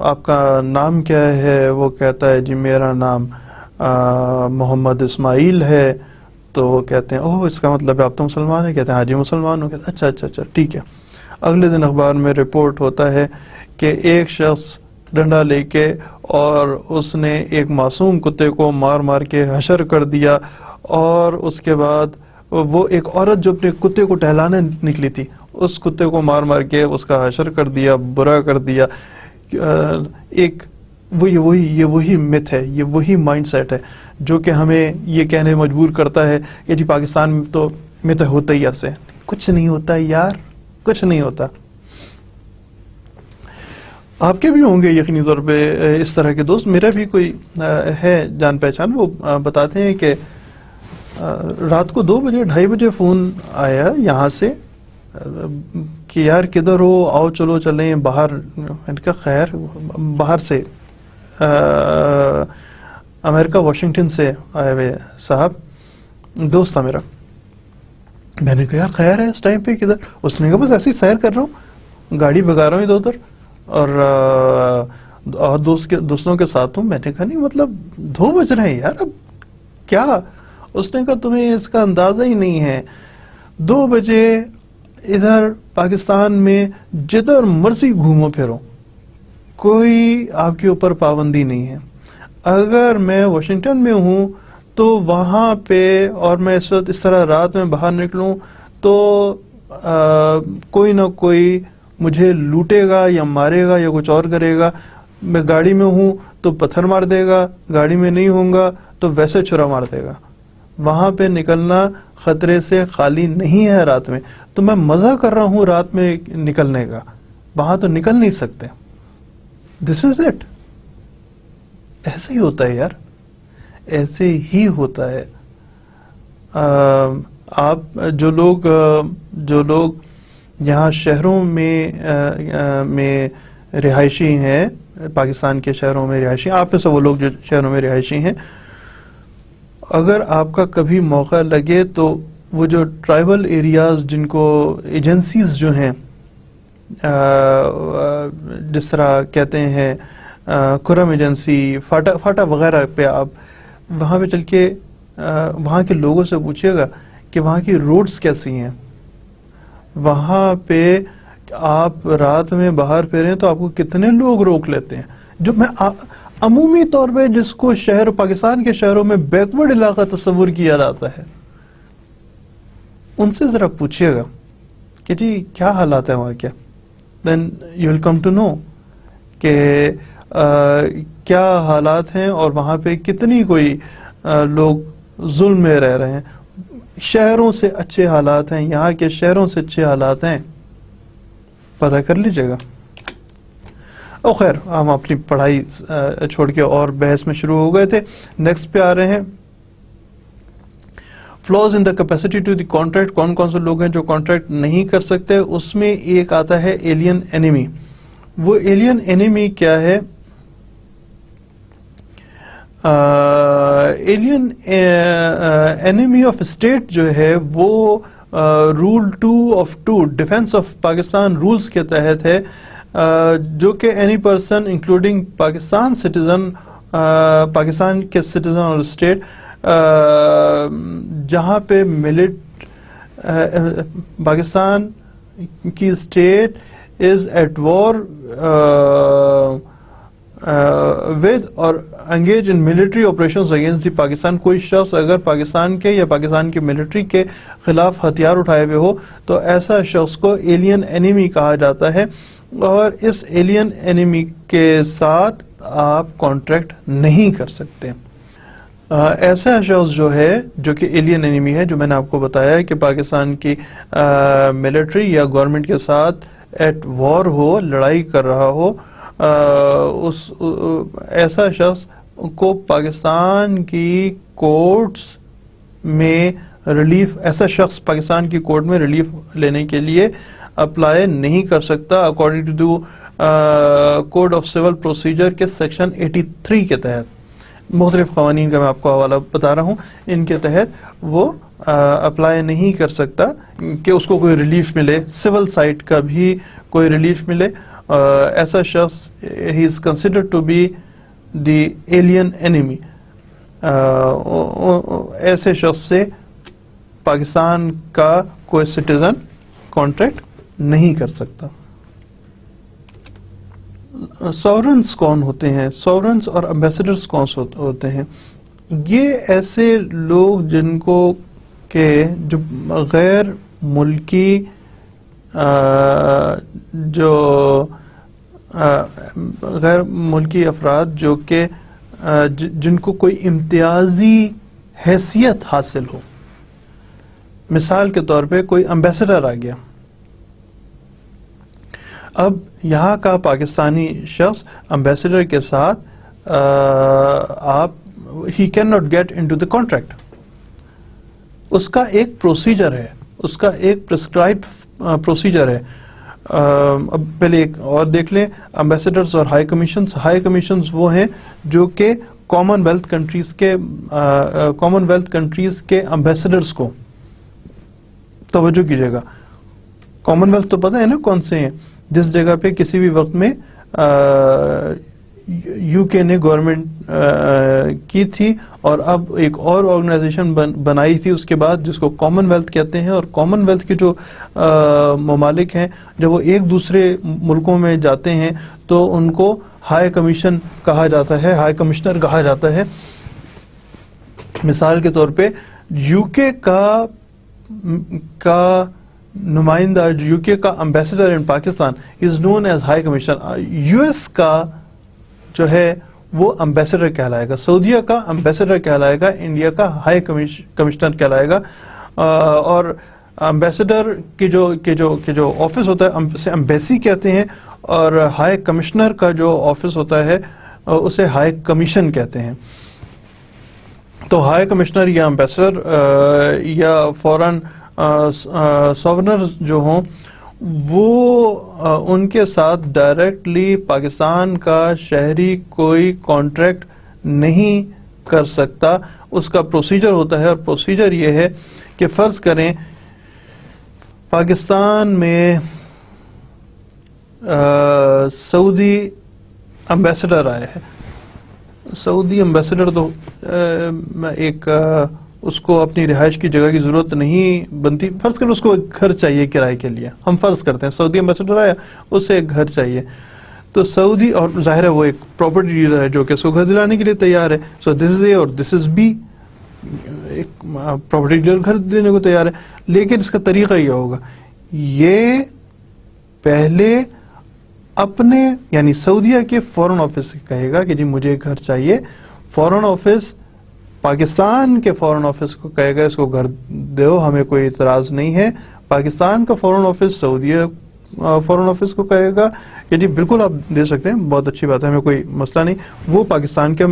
آپ کا نام کیا ہے؟ وہ کہتا ہے جی میرا نام محمد اسماعیل ہے. تو وہ کہتے ہیں اوہ اس کا مطلب ہے آپ تو مسلمان ہیں؟ کہتے ہیں ہاں جی مسلمان ہوں. کہتے ہیں اچھا ٹھیک ہے. اگلے دن اخبار میں رپورٹ ہوتا ہے کہ ایک شخص ڈنڈا لے کے اور اس نے ایک معصوم کتے کو مار کے حشر کر دیا. اور اس کے بعد وہ ایک عورت جو اپنے کتے کو ٹہلانے نکلی تھی اس کتے کو مار کے اس کا حشر کر دیا, برا کر دیا. ایک یہ وہی مت ہے, یہ وہی مائنڈ سیٹ ہے جو کہ ہمیں یہ کہنے مجبور کرتا ہے کہ جی پاکستان میں تو ہوتا ہی ایسے. کچھ نہیں ہوتا یار, کچھ نہیں ہوتا. آپ کے بھی ہوں گے یقینی طور پہ اس طرح کے دوست. میرا بھی کوئی ہے جان پہچان, وہ بتاتے ہیں کہ رات کو 2 بجے 2:30 بجے فون آیا یہاں سے کہ یار کدھر ہو, آؤ چلو چلیں باہر. میں نے کہا خیر, باہر سے امریکہ واشنگٹن سے آئے ہوئے صاحب, دوست تھا میرا. میں نے کہا یار خیر ہے اس ٹائم پہ کدھر؟ اس نے کہا بس ایسے ہی سیر کر رہا ہوں, گاڑی بھگا رہا ہوں ادھر ادھر اور دوستوں کے ساتھ ہوں. میں نے کہا نہیں مطلب 2 بج رہے ہیں یار, اب کیا؟ اس نے کہا تمہیں اس کا اندازہ ہی نہیں ہے. 2 بجے ادھر پاکستان میں جدھر مرضی گھومو پھرو, کوئی آپ کے اوپر پابندی نہیں ہے. اگر میں واشنگٹن میں ہوں تو وہاں پہ, اور میں اس وقت اس طرح رات میں باہر نکلوں تو کوئی نہ کوئی مجھے لوٹے گا یا مارے گا یا کچھ اور کرے گا. میں گاڑی میں ہوں تو پتھر مار دے گا, گاڑی میں نہیں ہوں گا تو ویسے چھرا مار دے گا. وہاں پہ نکلنا خطرے سے خالی نہیں ہے رات میں. تو میں مزہ کر رہا ہوں رات میں نکلنے کا, وہاں تو نکل نہیں سکتے. دس از اٹ. ایسے ہی ہوتا ہے یار, ایسے ہی ہوتا ہے. آپ جو لوگ یہاں شہروں میں رہائشی ہیں, پاکستان کے شہروں میں رہائشی, آپ میں سے وہ لوگ جو شہروں میں رہائشی ہیں, اگر آپ کا کبھی موقع لگے تو وہ جو ٹرائبل ایریاز جن کو ایجنسیز جو ہیں جس طرح کہتے ہیں کرم ایجنسی, فاٹا وغیرہ پہ, آپ وہاں پہ چل کے وہاں کے لوگوں سے پوچھیے گا کہ وہاں کی روڈز کیسی ہیں. وہاں پہ آپ رات میں باہر پھریں تو آپ کو کتنے لوگ روک لیتے ہیں. جو میں عمومی طور پہ جس کو پاکستان کے شہروں میں بیکورڈ علاقہ تصور کیا جاتا ہے, ان سے ذرا پوچھیے گا کہ جی کیا حالات ہیں وہاں کے. Then you will come to know کہ کیا حالات ہیں اور وہاں پہ کتنی کوئی لوگ ظلم میں رہ رہے ہیں. شہروں سے اچھے حالات ہیں, یہاں کے شہروں سے اچھے حالات ہیں, پتہ کر لیجئے گا. اور خیر ہم اپنی پڑھائی چھوڑ کے اور بحث میں شروع ہو گئے تھے. نیکسٹ پہ آ رہے ہیں. Flaws in the capacity to the contract. کون کون سے لوگ ہیں جو کانٹریکٹ نہیں کر سکتے؟ اس میں ایک آتا ہے ایلین اینیمی. وہ ایلین اینیمی کیا ہے؟ ایلین اینیمی آف اسٹیٹ جو ہے وہ rule 2 defence of Pakistan rules کے تحت ہے, جو کہ any person including Pakistan citizen, Pakistan کے سٹیزن اور اسٹیٹ, جہاں پہ پاکستان کی state is at war with or engage in military operations against the Pakistan. کوئی شخص اگر پاکستان کے یا پاکستان کی ملٹری کے خلاف ہتھیار اٹھائے ہوئے ہو تو ایسا شخص کو ایلین اینیمی کہا جاتا ہے, اور اس ایلین اینیمی کے ساتھ آپ کانٹریکٹ نہیں کر سکتے. ایسا شخص جو ہے جو کہ ایلین اینیمی ہے, جو میں نے آپ کو بتایا کہ پاکستان کی ملٹری یا گورنمنٹ کے ساتھ ایٹ وار ہو, لڑائی کر رہا ہو, ایسا شخص کو پاکستان کی کورٹس میں ریلیف, ایسا شخص پاکستان کی کورٹ میں ریلیف لینے کے لیے اپلائی نہیں کر سکتا according to code of civil procedure کے سیکشن 83 کے تحت. مختلف قوانین کا میں آپ کو حوالہ بتا رہا ہوں, ان کے تحت وہ اپلائی نہیں کر سکتا کہ اس کو کوئی ریلیف ملے, سول سائٹ کا بھی کوئی ریلیف ملے. ایسا شخص he is considered to be the alien enemy. ایسے شخص سے پاکستان کا کوئی سٹیزن کانٹریکٹ نہیں کر سکتا. سورنس کون ہوتے ہیں؟ سورنس اور امبیسڈرز کون ہوتے ہیں؟ یہ ایسے لوگ جن کو کہ جو غیر ملکی غیر ملکی افراد جو کہ جن کو کوئی امتیازی حیثیت حاصل ہو. مثال کے طور پہ کوئی امبیسڈر آ گیا, اب یہاں کا پاکستانی شخص امبیسڈر کے ساتھ آپ he can not get into the contract. اس کا ایک پروسیجر ہے, اس کا ایک پرسکرائبڈ پروسیجر ہے. اب پہلے ایک اور دیکھ لیں, امبیسڈرز اور ہائی کمیشنز. ہائی کمیشنز وہ ہیں جو کہ کامن ویلتھ کنٹریز کے امبیسڈرز کو, توجہ کیجیے گا, کامن ویلتھ تو پتہ ہے نا کون سے ہیں, جس جگہ پہ کسی بھی وقت میں یو کے نے گورنمنٹ کی تھی اور اب ایک اور آرگنائزیشن بنائی تھی اس کے بعد, جس کو کامن ویلتھ کہتے ہیں. اور کامن ویلتھ کے جو ممالک ہیں جب وہ ایک دوسرے ملکوں میں جاتے ہیں تو ان کو ہائی کمیشن کہا جاتا ہے, ہائی کمشنر کہا جاتا ہے. مثال کے طور پہ یو کے کا نمائندہ, یو کے کا ambassador in Pakistan is known as high commissioner. U S کا جو ہے وہ امبیسڈر کہلائے گا, سعودیہ کا امبیسڈر کہلائے گا, انڈیا کا ہائی کمشنر کہلائے گا. اور امبیسڈر کی جو آفس ہوتا ہے اسے امبیسی کہتے ہیں, اور ہائی کمشنر کا جو آفس ہوتا ہے اسے ہائی کمیشن کہتے ہیں. تو ہائی کمشنر یا امبیسڈر یا فورن سورنر جو ہوں وہ ان کے ساتھ ڈائریکٹلی پاکستان کا شہری کوئی کانٹریکٹ نہیں کر سکتا. اس کا پروسیجر ہوتا ہے, اور پروسیجر یہ ہے کہ فرض کریں پاکستان میں سعودی امبیسڈر آئے ہیں. سعودی امبیسڈر تو ایک اس کو اپنی رہائش کی جگہ کی ضرورت نہیں بنتی. فرض کریں اس کو ایک گھر چاہیے کرائے کے لیے, ہم فرض کرتے ہیں سعودی امبیسڈر آیا, اسے ایک گھر چاہیے. تو سعودی, اور ظاہر ہے وہ ایک پراپرٹی ڈیلر ہے جو کہ اس کو گھر دلانے کے لیے تیار ہے. سو دس از اے اور دس از بی, ایک پراپرٹی ڈیلر گھر دینے کو تیار ہے. لیکن اس کا طریقہ یہ ہوگا, یہ پہلے اپنے یعنی سعودیہ کے فورن آفس سے کہے گا کہ جی مجھے ایک گھر چاہیے. فورن آفس پاکستان کے فورن آفس کو کہے گا اس کو گھر دو, ہمیں کوئی اعتراض نہیں ہے. پاکستان کا فورن آفس فورن آفس کو کہے گا کہ جی بالکل آپ دے سکتے ہیں، بہت اچھی بات ہے، ہمیں کوئی مسئلہ نہیں. وہ پاکستان کے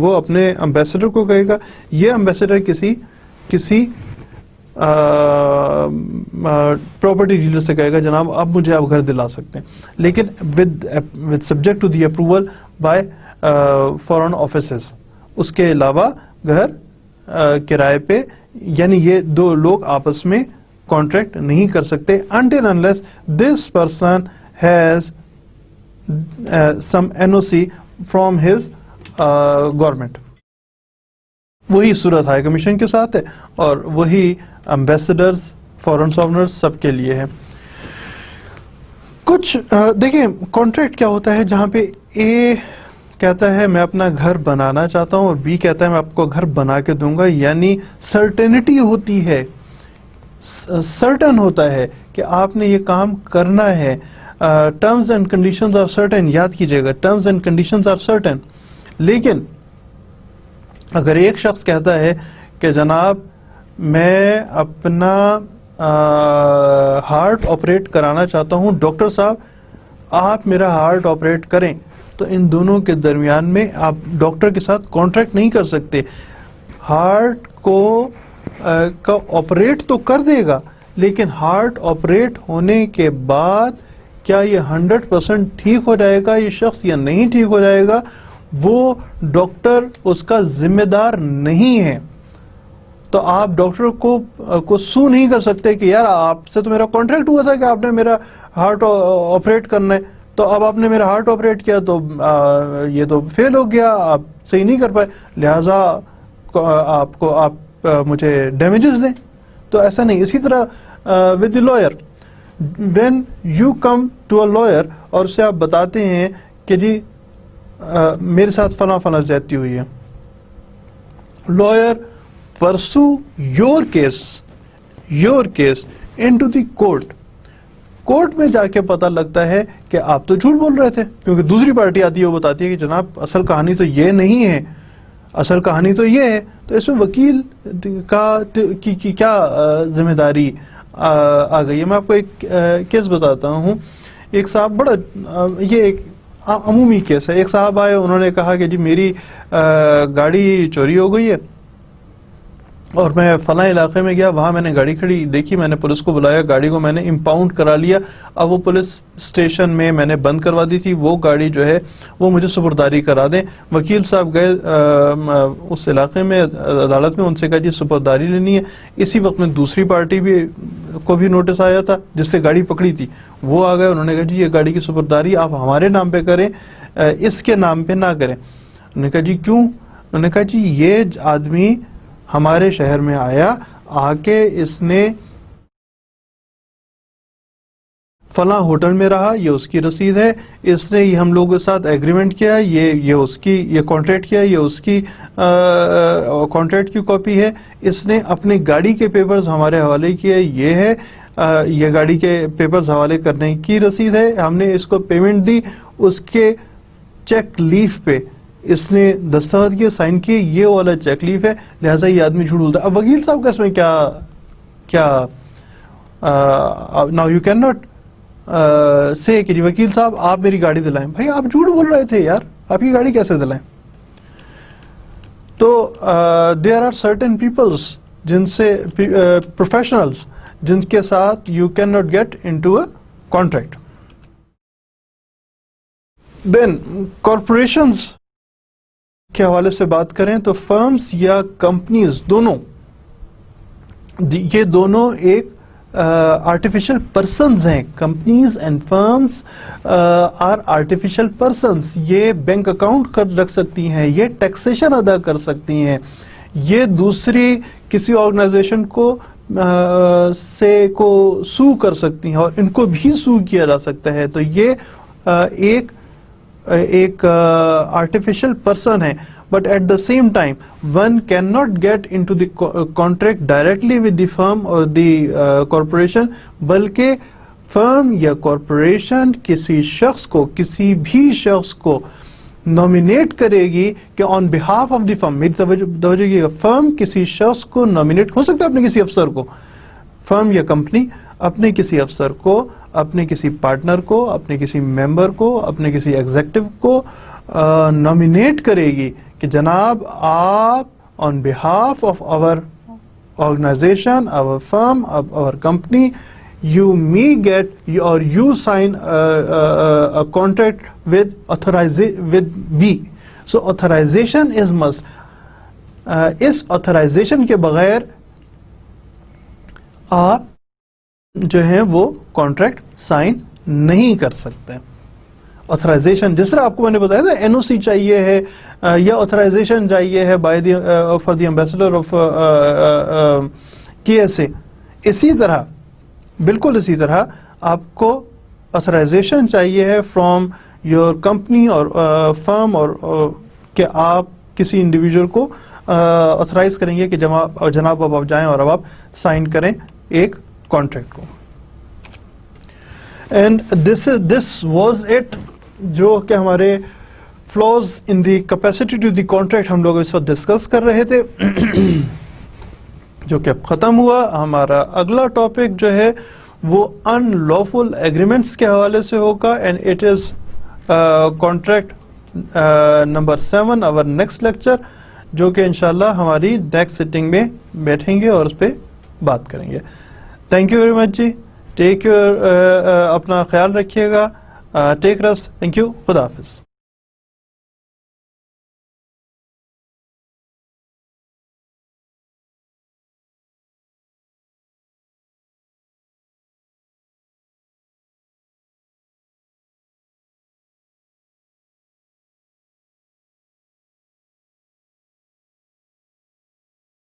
وہ اپنے امبیسڈر کو کہے گا، یہ امبیسڈر کسی پراپرٹی ڈیلر سے کہے گا جناب اب مجھے آپ گھر دلا سکتے ہیں، لیکن with subject to the approval by foreign offices. اس کے علاوہ گھر کرائے پہ، یعنی یہ دو لوگ آپس میں کانٹریکٹ نہیں کر سکتے until unless this person has some NOC from his government. وہی صورت ہائی کمیشن کے ساتھ ہے اور وہی امبیسڈرز، فورن سوورنرز سب کے لیے ہے. کچھ دیکھیں کانٹریکٹ کیا ہوتا ہے جہاں پہ اے کہتا ہے میں اپنا گھر بنانا چاہتا ہوں اور بی کہتا ہے میں آپ کو گھر بنا کے دوں گا، یعنی سرٹینٹی ہوتی ہے، سرٹن ہوتا ہے کہ آپ نے یہ کام کرنا ہے. Terms and conditions are certain, یاد کیجئے گا terms and conditions are certain. لیکن اگر ایک شخص کہتا ہے کہ جناب میں اپنا ہارٹ آپریٹ کرانا چاہتا ہوں، ڈاکٹر صاحب آپ میرا ہارٹ آپریٹ کریں، تو ان دونوں کے درمیان میں آپ ڈاکٹر کے ساتھ کانٹریکٹ نہیں کر سکتے. ہارٹ کا آپریٹ تو کر دے گا، لیکن ہارٹ آپریٹ ہونے کے بعد کیا یہ 100% ٹھیک ہو جائے گا یہ شخص یا نہیں ٹھیک ہو جائے گا، وہ ڈاکٹر اس کا ذمہ دار نہیں ہے. تو آپ ڈاکٹر کو سو نہیں کر سکتے کہ یار آپ سے تو میرا کانٹریکٹ ہوا تھا کہ آپ نے میرا ہارٹ آپریٹ کرنا ہے، تو اب آپ نے میرا ہارٹ آپریٹ کیا تو یہ تو فیل ہو گیا، آپ صحیح نہیں کر پائے، لہٰذا آپ مجھے ڈیمیجز دیں. تو ایسا نہیں. اسی طرح with the lawyer, when you come to a lawyer اور اسے آپ بتاتے ہیں کہ جی میرے ساتھ فلاں فلاں زیادتی ہوئی ہے، لائر پرسو your case into the court میں جا کے پتہ لگتا ہے کہ آپ تو جھوٹ بول رہے تھے، کیونکہ دوسری پارٹی آتی ہے وہ بتاتی ہے کہ جناب اصل کہانی تو یہ نہیں ہے، اصل کہانی تو یہ ہے. تو اس میں وکیل کی کیا ذمہ داری آ گئی ہے. میں آپ کو ایک کیس بتاتا ہوں. ایک صاحب بڑا یہ ایک عمومی کیس ہے. ایک صاحب آئے، انہوں نے کہا کہ جی میری گاڑی چوری ہو گئی ہے اور میں فلاں علاقے میں گیا، وہاں میں نے گاڑی کھڑی دیکھی، میں نے پولیس کو بلایا، گاڑی کو میں نے امپاؤنڈ کرا لیا. اب وہ پولیس اسٹیشن میں نے بند کروا دی تھی، وہ گاڑی جو ہے وہ مجھے سپرداری کرا دیں. وکیل صاحب گئے اس علاقے میں عدالت میں، ان سے کہا جی سپرداری لینی ہے. اسی وقت میں دوسری پارٹی کو بھی نوٹس آیا تھا جس سے گاڑی پکڑی تھی، وہ آ گئے، انہوں نے کہا جی یہ گاڑی کی سپرداری آپ ہمارے نام پہ کریں، اس کے نام پہ نہ کریں. انہوں نے کہا جی کیوں؟ انہوں نے کہا جی یہ آدمی ہمارے شہر میں آیا، آ کے اس نے فلاں ہوٹل میں رہا، یہ اس کی رسید ہے، اس نے یہ ہم لوگوں کے ساتھ ایگریمنٹ کیا، یہ اس کی یہ کانٹریکٹ کیا، یہ اس کی کانٹریکٹ کی کاپی ہے، اس نے اپنی گاڑی کے پیپرز ہمارے حوالے کیے، یہ ہے یہ گاڑی کے پیپرز حوالے کرنے کی رسید ہے، ہم نے اس کو پیمنٹ دی، اس کے چیک لیف پہ اس نے دستخط کیے، سائن کیے، یہ والا چیک لیف ہے، لہٰذا یہ آدمی جھوٹ بولتا ہے. اب وکیل صاحب کا اس میں کیا ناؤ یو کین ناٹ سے کہ جی وکیل صاحب آپ میری گاڑی دلائیں. بھائی آپ جھوٹ بول رہے تھے یار، آپ کی گاڑی کیسے دلائیں؟ تو دیر آر سرٹن پیپلس جن سے پروفیشنلز جن کے ساتھ you can not get into a contract. Then corporations کے حوالے سے بات کریں تو فرمز یا کمپنیز دونوں، یہ دونوں ایک آرٹیفیشل پرسنز ہیں. Companies and firms are artificial persons. یہ بینک اکاؤنٹ رکھ سکتی ہیں، یہ ٹیکسیشن ادا کر سکتی ہیں، یہ دوسری کسی آرگنائزیشن کو سو کر سکتی ہیں اور ان کو بھی سو کیا جا سکتا ہے. تو یہ ایک آرٹیفیشل پرسن ہے. But at the same time, one cannot get into the contract directly with the firm or the corporation, بلکہ فرم یا کارپوریشن کسی شخص کو، کسی بھی شخص کو نامینیٹ کرے گی کہ آن بہاف آف دی فرم. میری توجہ کیجیے، فرم کسی شخص کو نامینیٹ ہو سکتا ہے اپنے کسی افسر کو، فرم یا کمپنی اپنے کسی افسر کو اپنے کسی پارٹنر کو, اپنے کسی ممبر کو, اپنے کسی ایگزیکٹو کو نامینیٹ کرے گی کہ جناب آپ on behalf of our organization, our firm, our company, you may get or you sign a contract with B. So authorization is must. اس authorization کے بغیر آپ جو ہیں وہ contract sign نہیں کر سکتے. authorization جس طرح آپ کو میں نے بتایا تھا NOC چاہیے ہے یا authorization چاہیے ہے for the ambassador of KSA, اسی طرح بالکل اسی طرح آپ کو authorization چاہیے ہے from your company اور firm اور کہ آپ کسی انڈیویجول کو authorize کریں گے کہ جناب اب آپ جائیں اور اب آپ سائن کریں ایک کانٹریکٹ کو. اینڈ this was it جو کہ ہمارے flaws in the capacity to the contract ہم لوگ اس وقت ڈسکس کر رہے تھے جو کہ اب ختم ہوا. ہمارا اگلا ٹاپک جو ہے وہ ان لافل ایگریمنٹس کے حوالے سے ہوگا and it is contract number 7 اور نیکسٹ لیکچر جو کہ انشاءاللہ ہماری نیکسٹ سیٹنگ میں بیٹھیں گے اور اس پہ بات کریں گے. تھینک یو ویری مچ جی. ٹیک کیئر, اپنا خیال رکھیے گا. Take rest. Thank you. خدا حافظ.